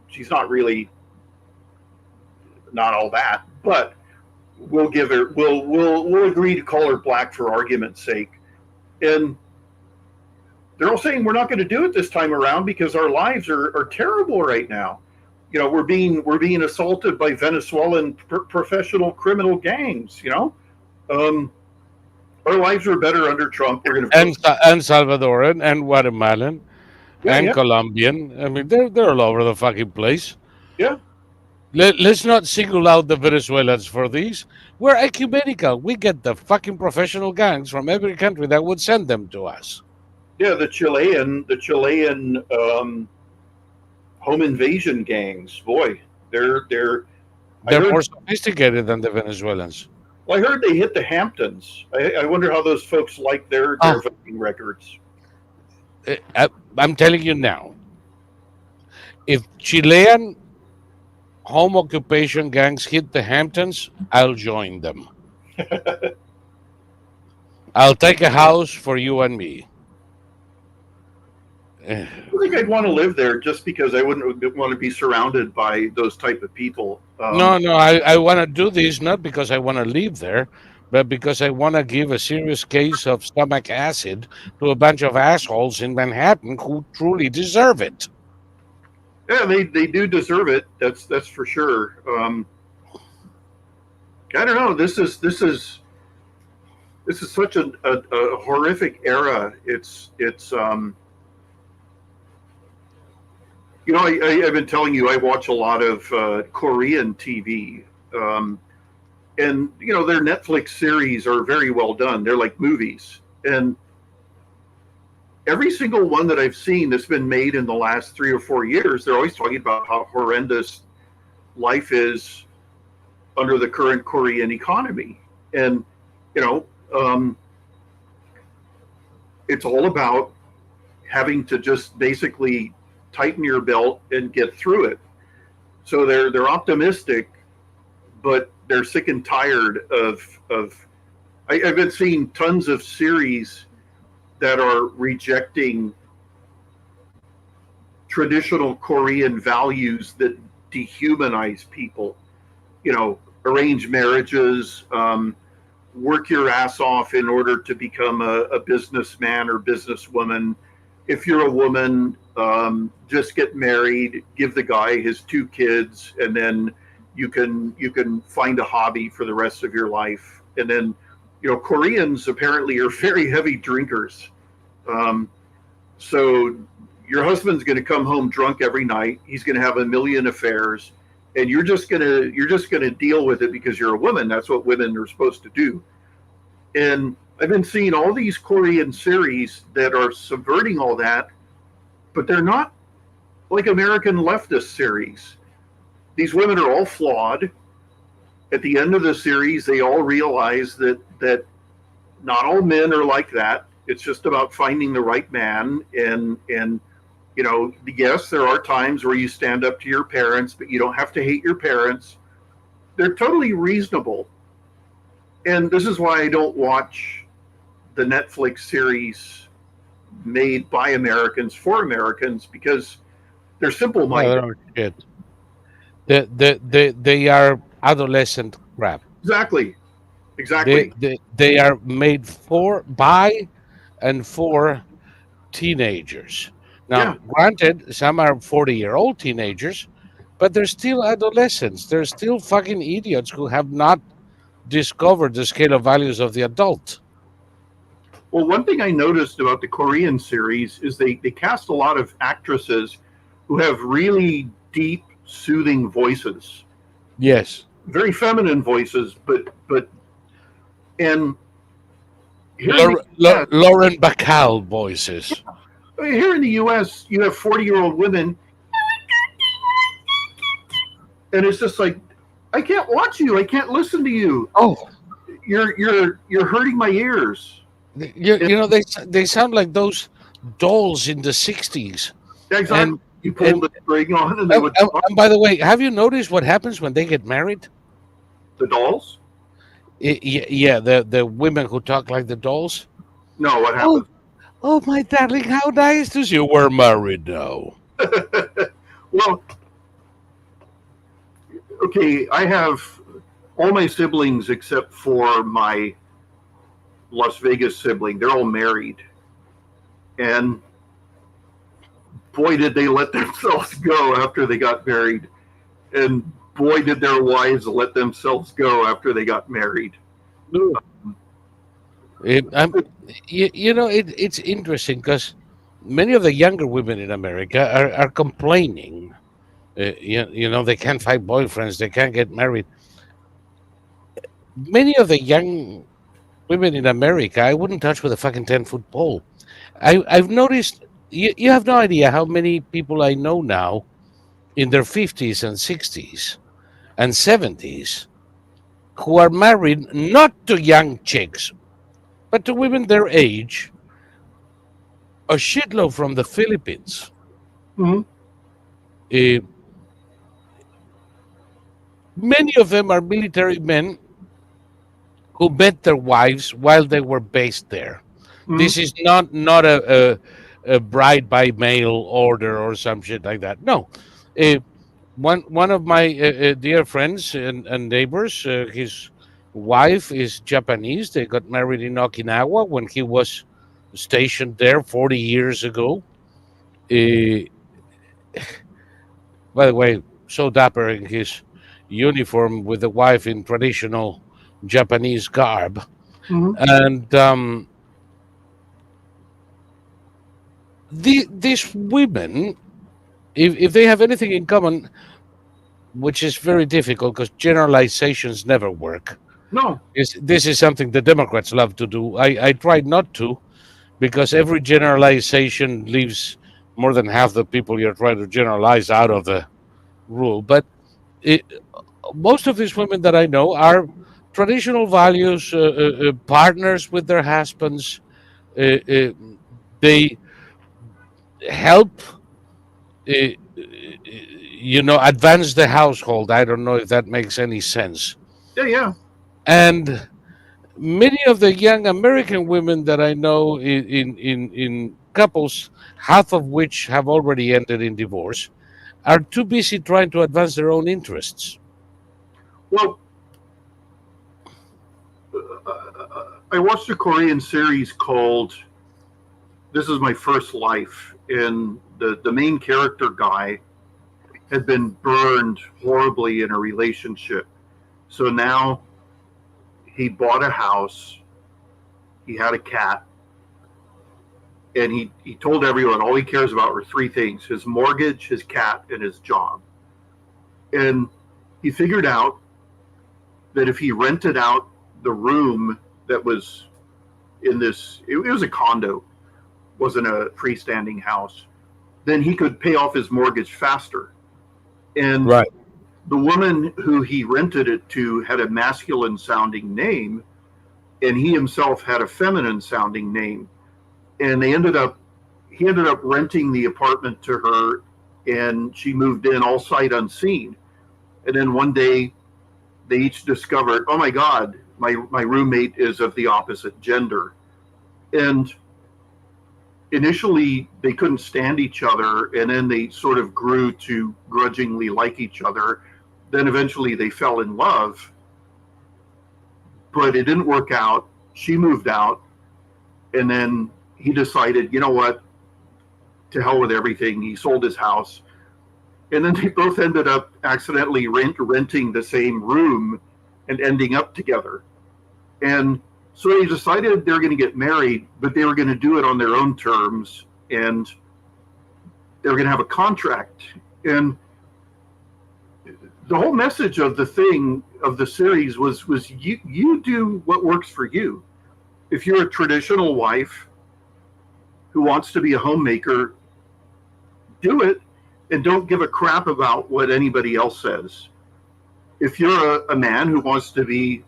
she's not really not all that, but we'll give her we'll agree to call her black for argument's sake. And they're all saying we're not going to do it this time around because our lives are terrible right now. You know, we're being assaulted by Venezuelan professional criminal gangs. You know, our lives are better under Trump. We're going to And Salvadoran and Guatemalan and Colombian. I mean, they're all over the fucking place. Yeah. Let's not single out the Venezuelans for these. We're ecumenical. We get the fucking professional gangs from every country that would send them to us. Yeah, the Chilean home invasion gangs. Boy, they're more sophisticated than the Venezuelans. Well, I heard they hit the Hamptons. I wonder how those folks like their voting records. I'm telling you now, if Chilean home occupation gangs hit the Hamptons, I'll join them. I'll take a house for you and me. I think I'd want to live there just because I wouldn't want to be surrounded by those type of people. No, I want to do this not because I want to live there, but because I want to give a serious case of stomach acid to a bunch of assholes in Manhattan who truly deserve it. Yeah, they do deserve it. That's for sure. I don't know. This is such a horrific era. It's you know, I've been telling you I watch a lot of Korean TV, and you know their Netflix series are very well done. They're like movies, and every single one that I've seen that's been made in the last 3 or 4 years, they're always talking about how horrendous life is under the current Korean economy. And, you know, it's all about having to just basically tighten your belt and get through it. So they're optimistic, but they're sick and tired of. I've been seeing tons of series that are rejecting traditional Korean values that dehumanize people. You know, arranged marriages, work your ass off in order to become a businessman or businesswoman. If you're a woman, just get married, give the guy his 2 kids, and then you can find a hobby for the rest of your life. And then, Koreans apparently are very heavy drinkers. So your husband's going to come home drunk every night. He's going to have a million affairs, and you're just gonna deal with it because you're a woman. That's what women are supposed to do. And I've been seeing all these Korean series that are subverting all that, but they're not like American leftist series. These women are all flawed. At the end of the series, they all realize that not all men are like that. It's just about finding the right man. And yes, there are times where you stand up to your parents, but you don't have to hate your parents. They're totally reasonable. And this is why I don't watch the Netflix series made by Americans for Americans, because they're simple-minded. Oh, shit. They are adolescent crap. Exactly. They are made by and for teenagers. Now, granted, some are 40-year-old teenagers, but they're still adolescents. They're still fucking idiots who have not discovered the scale of values of the adult. Well, one thing I noticed about the Korean series is they cast a lot of actresses who have really deep, soothing voices. Yes. Very feminine voices, but and Lauren Bacall voices. Here in the U.S., you have 40-year-old women, and it's just like, I can't watch you. I can't listen to you. Oh, you're hurting my ears. They sound like those dolls in the 60s. Exactly. And you pull the string on, and they would. And by the way, have you noticed what happens when they get married? The dolls? Yeah, the women who talk like the dolls. No, what happens? Oh, my darling, how nice to see you. We're married now. Well, okay, I have all my siblings except for my Las Vegas sibling. They're all married. And boy, did they let themselves go after they got married. And boy, did their wives let themselves go after they got married. It's interesting because many of the younger women in America are complaining. They can't find boyfriends, they can't get married. Many of the young women in America, I wouldn't touch with a fucking 10-foot pole. I've noticed, you have no idea how many people I know now in their 50s and 60s and 70s who are married not to young chicks, but to women their age, a shitload from the Philippines. Mm-hmm. Many of them are military men who met their wives while they were based there. Mm-hmm. This is not a bride by mail order or some shit like that. No. One of my dear friends and neighbors, his wife is Japanese. They got married in Okinawa when he was stationed there 40 years ago. By the way, so dapper in his uniform with the wife in traditional Japanese garb. Mm-hmm. And these women, if they have anything in common, which is very difficult because generalizations never work. No. This is something the Democrats love to do. I tried not to, because every generalization leaves more than half the people you're trying to generalize out of the rule. But most of these women that I know are traditional values, partners with their husbands. They help advance the household. I don't know if that makes any sense. Yeah, yeah. And many of the young American women that I know in couples, half of which have already ended in divorce, are too busy trying to advance their own interests. Well, I watched a Korean series called "This Is My First Life," and the main character guy had been burned horribly in a relationship. So now he bought a house, he had a cat, and he told everyone all he cares about were three things: his mortgage, his cat, and his job. And he figured out that if he rented out the room that was in this, it was a condo, wasn't a freestanding house, then he could pay off his mortgage faster. And Right. the woman who he rented it to had a masculine sounding name, and he himself had a feminine sounding name. And he ended up renting the apartment to her, and she moved in all sight unseen. And then one day they each discovered, oh my God, my roommate is of the opposite gender. And initially they couldn't stand each other, and then they sort of grew to grudgingly like each other. Then eventually they fell in love, but it didn't work out. She moved out, and then he decided, you know what, to hell with everything. He sold his house, and then they both ended up accidentally renting the same room and ending up together. And so they decided they were going to get married, but they were going to do it on their own terms, and they were going to have a contract. And the whole message of the series was you do what works for you. If you're a traditional wife who wants to be a homemaker, do it, and don't give a crap about what anybody else says. If you're a man who wants to be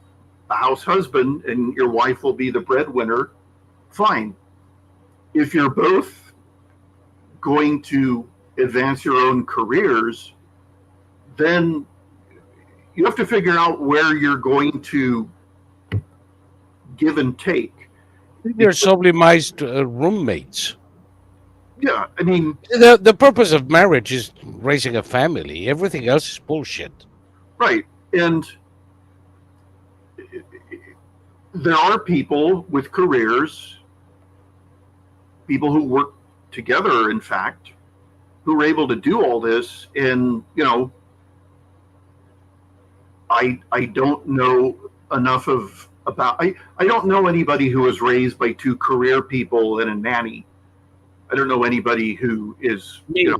a house husband and your wife will be the breadwinner, fine. If you're both going to advance your own careers, then you have to figure out where you're going to give and take. They're sublimized roommates. Yeah, I mean, The purpose of marriage is raising a family. Everything else is bullshit. right. And there are people with careers, people who work together, in fact, who are able to do all this. And, I don't know enough I don't know anybody who was raised by two career people and a nanny. I don't know anybody who is, Me.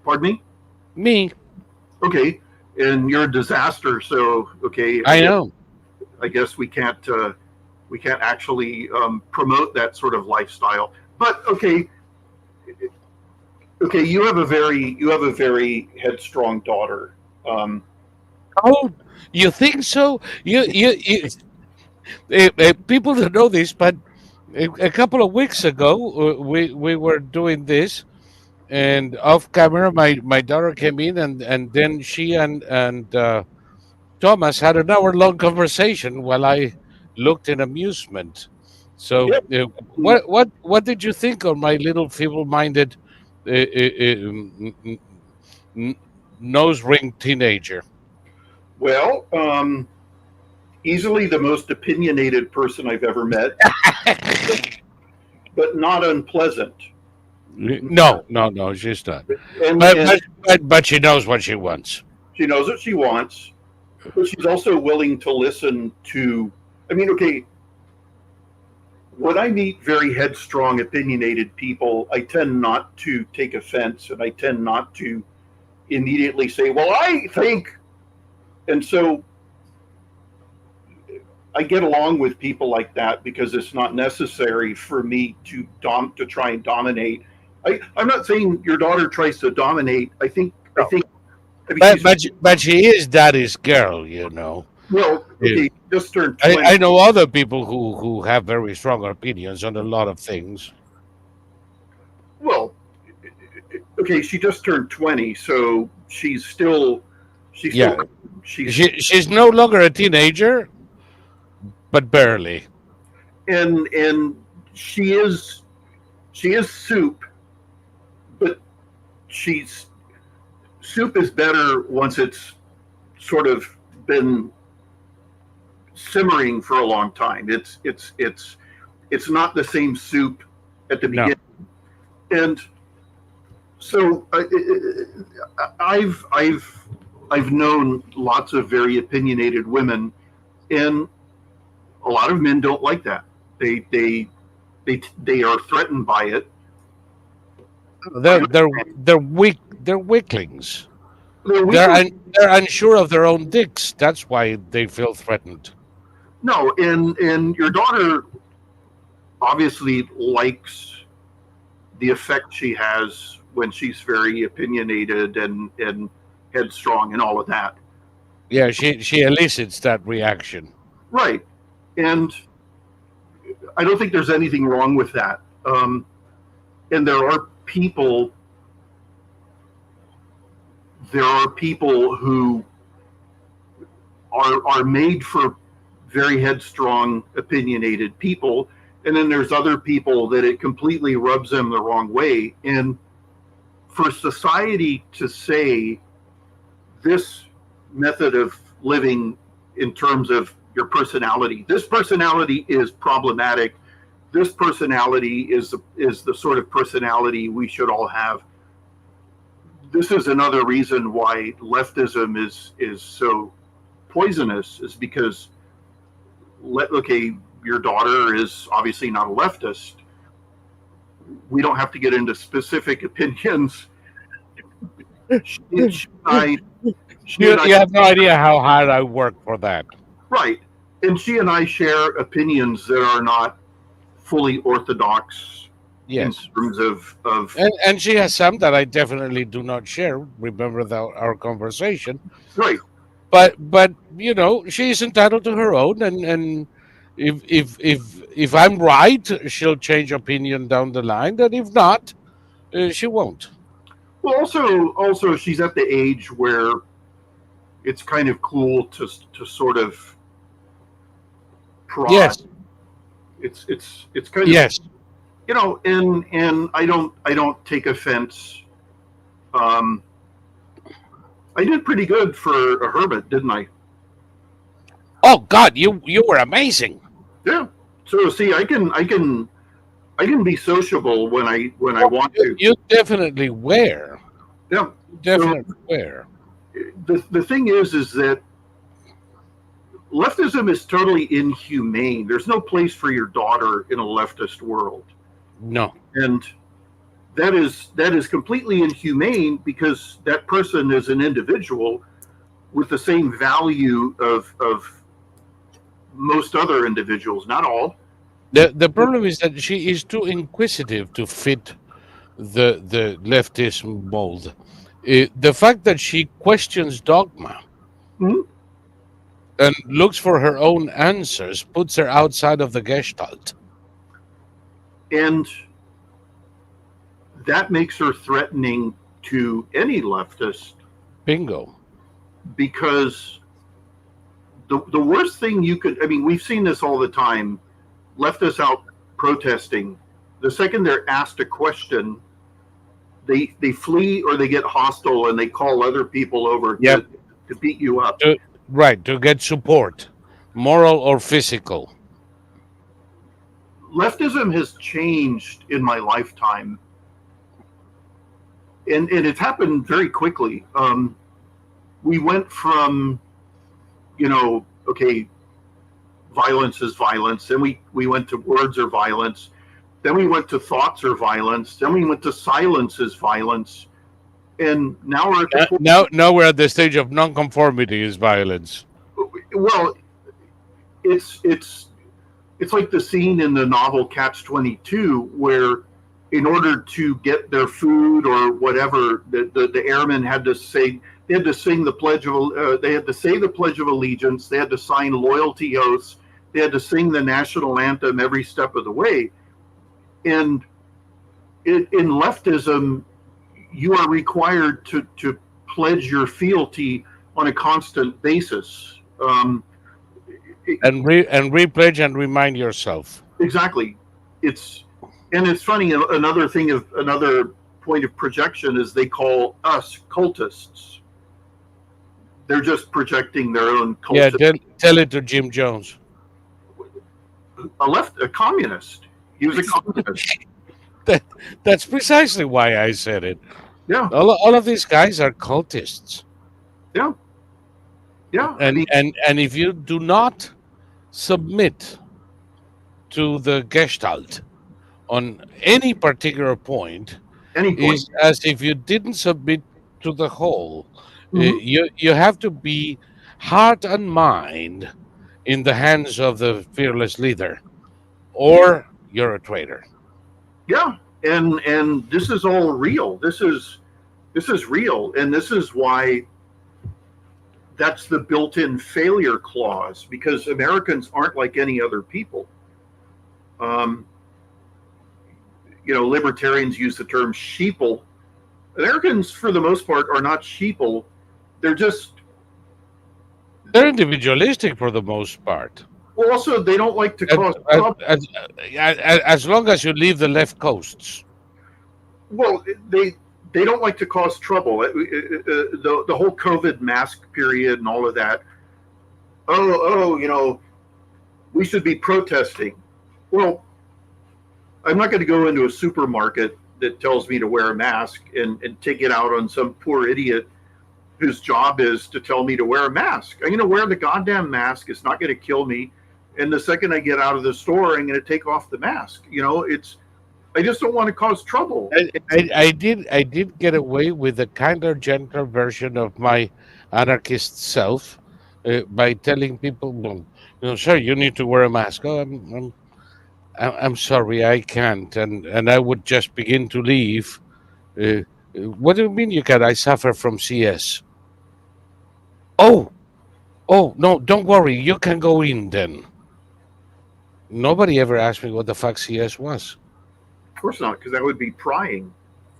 Pardon me? Me. Okay. And you're a disaster. So, okay. I know. I guess we can't actually promote that sort of lifestyle. But okay, you have a very headstrong daughter. Oh, you think so? People don't know this, but a couple of weeks ago, we were doing this, and off camera, my daughter came in, and then she and Thomas had an hour-long conversation while I looked in amusement. So, Yeah. what did you think of my little feeble-minded nose ring teenager? Well, easily the most opinionated person I've ever met, but not unpleasant. No, she's not. And But she knows what she wants. she knows what she wants, but she's also willing to listen to. I mean, okay, when I meet very headstrong, opinionated people, I tend not to take offense, and I tend not to immediately say, "Well, I think," and so I get along with people like that because it's not necessary for me to try and dominate. I'm not saying your daughter tries to dominate. I think. I mean, But she is daddy's girl, Well, okay, Yeah. just turned 20. I know other people who have very strong opinions on a lot of things. Well, okay, she just turned 20, so she's still Yeah, she's she's no longer a teenager, but barely. and she is soup, but she's soup is better once it's sort of been simmering for a long time. It's not the same soup at the No. beginning. And so I've known lots of very opinionated women, and a lot of men don't like that. They are threatened by it. They're weak. They're weaklings. They're They're unsure of their own dicks. That's why they feel threatened. No, and your daughter obviously likes the effect she has when she's very opinionated and headstrong and all of that. Yeah, she elicits that reaction. Right. And I don't think there's anything wrong with that. And there are people who are made for very headstrong, opinionated people, and then there's other people that it completely rubs them the wrong way. And for society to say this method of living in terms of your personality, this personality is problematic, this personality is the sort of personality we should all have. This is another reason why leftism is so poisonous, is because your daughter is obviously not a leftist. We don't have to get into specific opinions. You have no idea how hard I work for that. Right. And she and I share opinions that are not fully orthodox. Yes. In terms of and she has some that I definitely do not share. Remember our conversation. Right. But she's entitled to her own, and if I'm right, she'll change opinion down the line, and if not, she won't. Well, also she's at the age where it's kind of cool to sort of prod. Yes. It's kind of, yes. And I don't take offense. I did pretty good for a hermit, didn't I? Oh God, you were amazing. Yeah. So see, I can be sociable when I want to. You definitely were. Yeah. Definitely were. The thing is that leftism is totally inhumane. There's no place for your daughter in a leftist world. No. And that is completely inhumane, because that person is an individual with the same value of most other individuals, not all. The problem is that she is too inquisitive to fit the leftist mold. The fact that she questions dogma and looks for her own answers puts her outside of the Gestalt. And that makes her threatening to any leftist. Bingo. Because the worst thing you could, we've seen this all the time, leftists out protesting. The second they're asked a question, they flee or they get hostile and they call other people over to beat you up. To get support, moral or physical. Leftism has changed in my lifetime. And it's happened very quickly. We went from, violence is violence. Then we went to words are violence. Then we went to thoughts are violence. Then we went to silence is violence. And now we're at the now we're at the stage of nonconformity is violence. Well, it's like the scene in the novel Catch-22 where, in order to get their food or whatever, the airmen had to say the pledge of they had to say the Pledge of Allegiance. They had to sign loyalty oaths. They had to sing the national anthem every step of the way. And in leftism, you are required to pledge your fealty on a constant basis. And repledge and remind yourself. Exactly. It's funny. Another point of projection is they call us cultists. They're just projecting their own Yeah, cultic. tell it to Jim Jones. A communist. He was a communist. That's precisely why I said it. Yeah, All of these guys are cultists. yeah, yeah. I And, mean, and if you do not submit to the Gestalt on any particular point, any point. is as if you didn't submit to the whole. Mhm. You have to be heart and mind in the hands of the fearless leader, or you're a traitor. Yeah, and this is all real. This is real, and this is why that's the built-in failure clause, because Americans aren't like any other people. Um, libertarians use the term sheeple. Americans, for the most part, are not sheeple. They're just, They're individualistic for the most part. well, also, they don't like to As, cause as, trouble. as long as you leave the left coasts. Well, they don't like to cause trouble. The whole COVID mask period and all of that. Oh, we should be protesting. Well, I'm not going to go into a supermarket that tells me to wear a mask and take it out on some poor idiot whose job is to tell me to wear a mask. I'm going to wear the goddamn mask. It's not going to kill me. And the second I get out of the store, I'm going to take off the mask. I just don't want to cause trouble. I did get away with a kinder, gentler version of my anarchist self by telling people, well, sir, you need to wear a mask. Oh, I'm sorry, I can't, and I would just begin to leave. What do you mean you can? I suffer from CS. Oh, no, don't worry, you can go in then. Nobody ever asked me what the fuck CS was. Of course not, because that would be prying.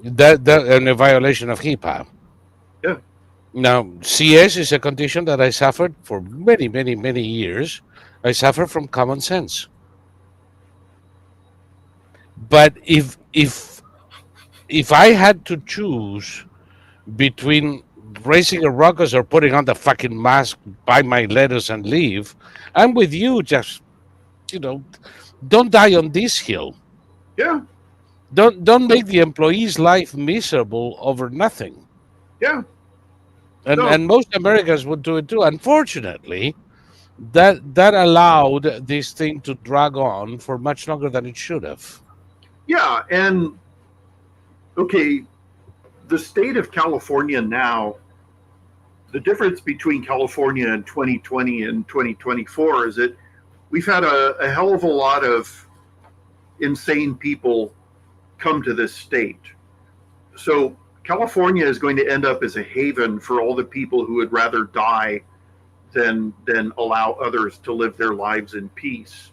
That and a violation of HIPAA. Yeah. Now, CS is a condition that I suffered for many, many, many years. I suffer from common sense. But if I had to choose between raising a ruckus or putting on the fucking mask, buy my lettuce and leave, I'm with you. Just don't die on this hill. Yeah, Don't make the employee's life miserable over nothing. yeah. And No. and most Americans would do it too. Unfortunately, that allowed this thing to drag on for much longer than it should have. Yeah, and okay, the state of California now, the difference between California in 2020 and 2024 is that we've had a hell of a lot of insane people come to this state. So California is going to end up as a haven for all the people who would rather die than allow others to live their lives in peace.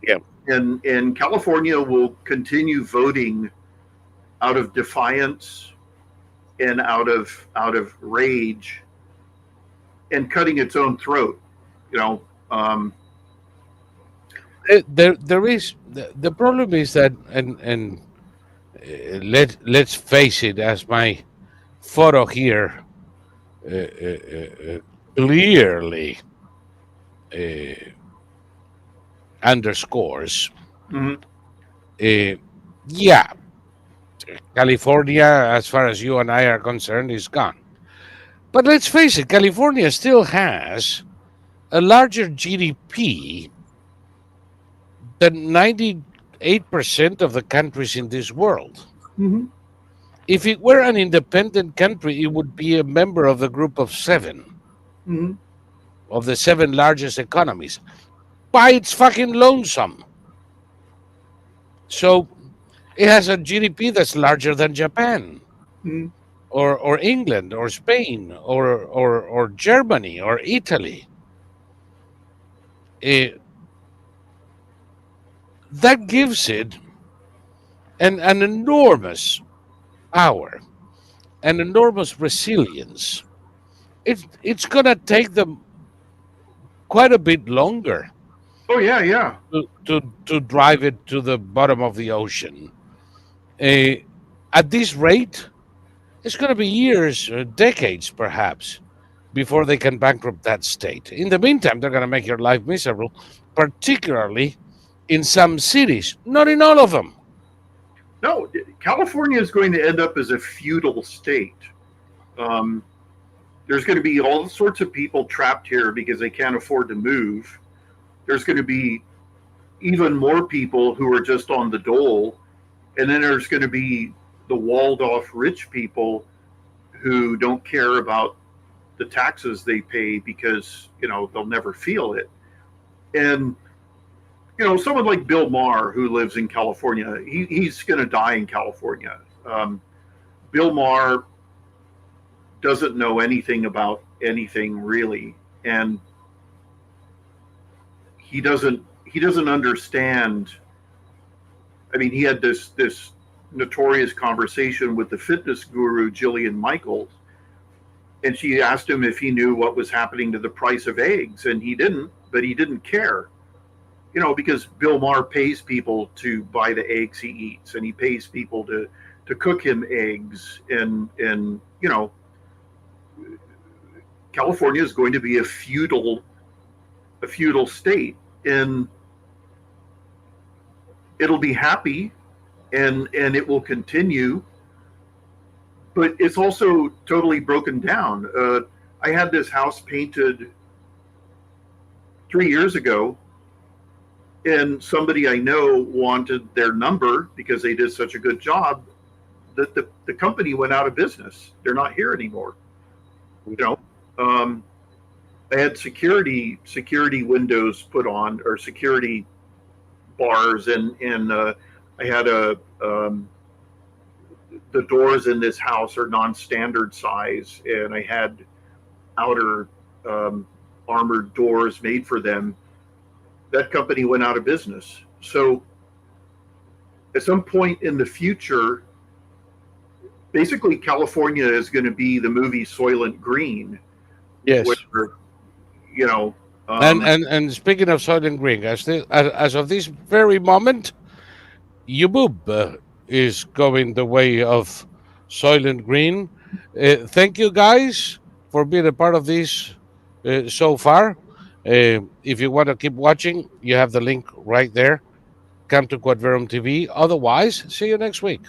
Yeah. And California will continue voting out of defiance and out of rage and cutting its own throat. There is the problem is that and let's face it, as my photo here clearly underscores. Mhm. Yeah, California, as far as you and I are concerned, is gone. But let's face it, California still has a larger GDP than 98% of the countries in this world. Mhm. If it were an independent country, it would be a member of the group of seven, Mhm. of the seven largest economies, by its fucking lonesome. So it has a GDP that's larger than Japan, Mhm. or England, or Spain, or Germany, or Italy. That gives it an enormous power. and enormous resilience. It's gonna take them quite a bit longer Oh yeah, yeah. to drive it to the bottom of the ocean. Uh, at this rate, it's going to be years, decades perhaps, before they can bankrupt that state. In the meantime, they're going to make your life miserable, particularly in some cities, not in all of them. No, California is going to end up as a feudal state. Um, there's going to be all sorts of people trapped here because they can't afford to move. There's going to be even more people who are just on the dole. And then there's going to be the walled off rich people who don't care about the taxes they pay because, they'll never feel it. And, someone like Bill Maher, who lives in California, he's going to die in California. Bill Maher doesn't know anything about anything really. And he doesn't understand. I mean, he had this notorious conversation with the fitness guru Jillian Michaels, and she asked him if he knew what was happening to the price of eggs, and he didn't. But he didn't care, because Bill Maher pays people to buy the eggs he eats, and he pays people to cook him eggs, and California is going to be a feudal state, and it'll be happy, and it will continue, but it's also totally broken down. I had this house painted 3 years ago, and somebody I know wanted their number because they did such a good job that the company went out of business. They're not here anymore. I had security windows put on, or security bars, and I had the doors in this house are non-standard size, and I had outer armored doors made for them. That company went out of business. So at some point in the future, basically California is going to be the movie Soylent Green. Yes. Where, and speaking of Soylent Green, as of this very moment, Yubub is going the way of Soylent Green. Thank you guys for being a part of this so far. If you want to keep watching, you have the link right there. Come to Quadverum TV. Otherwise, see you next week.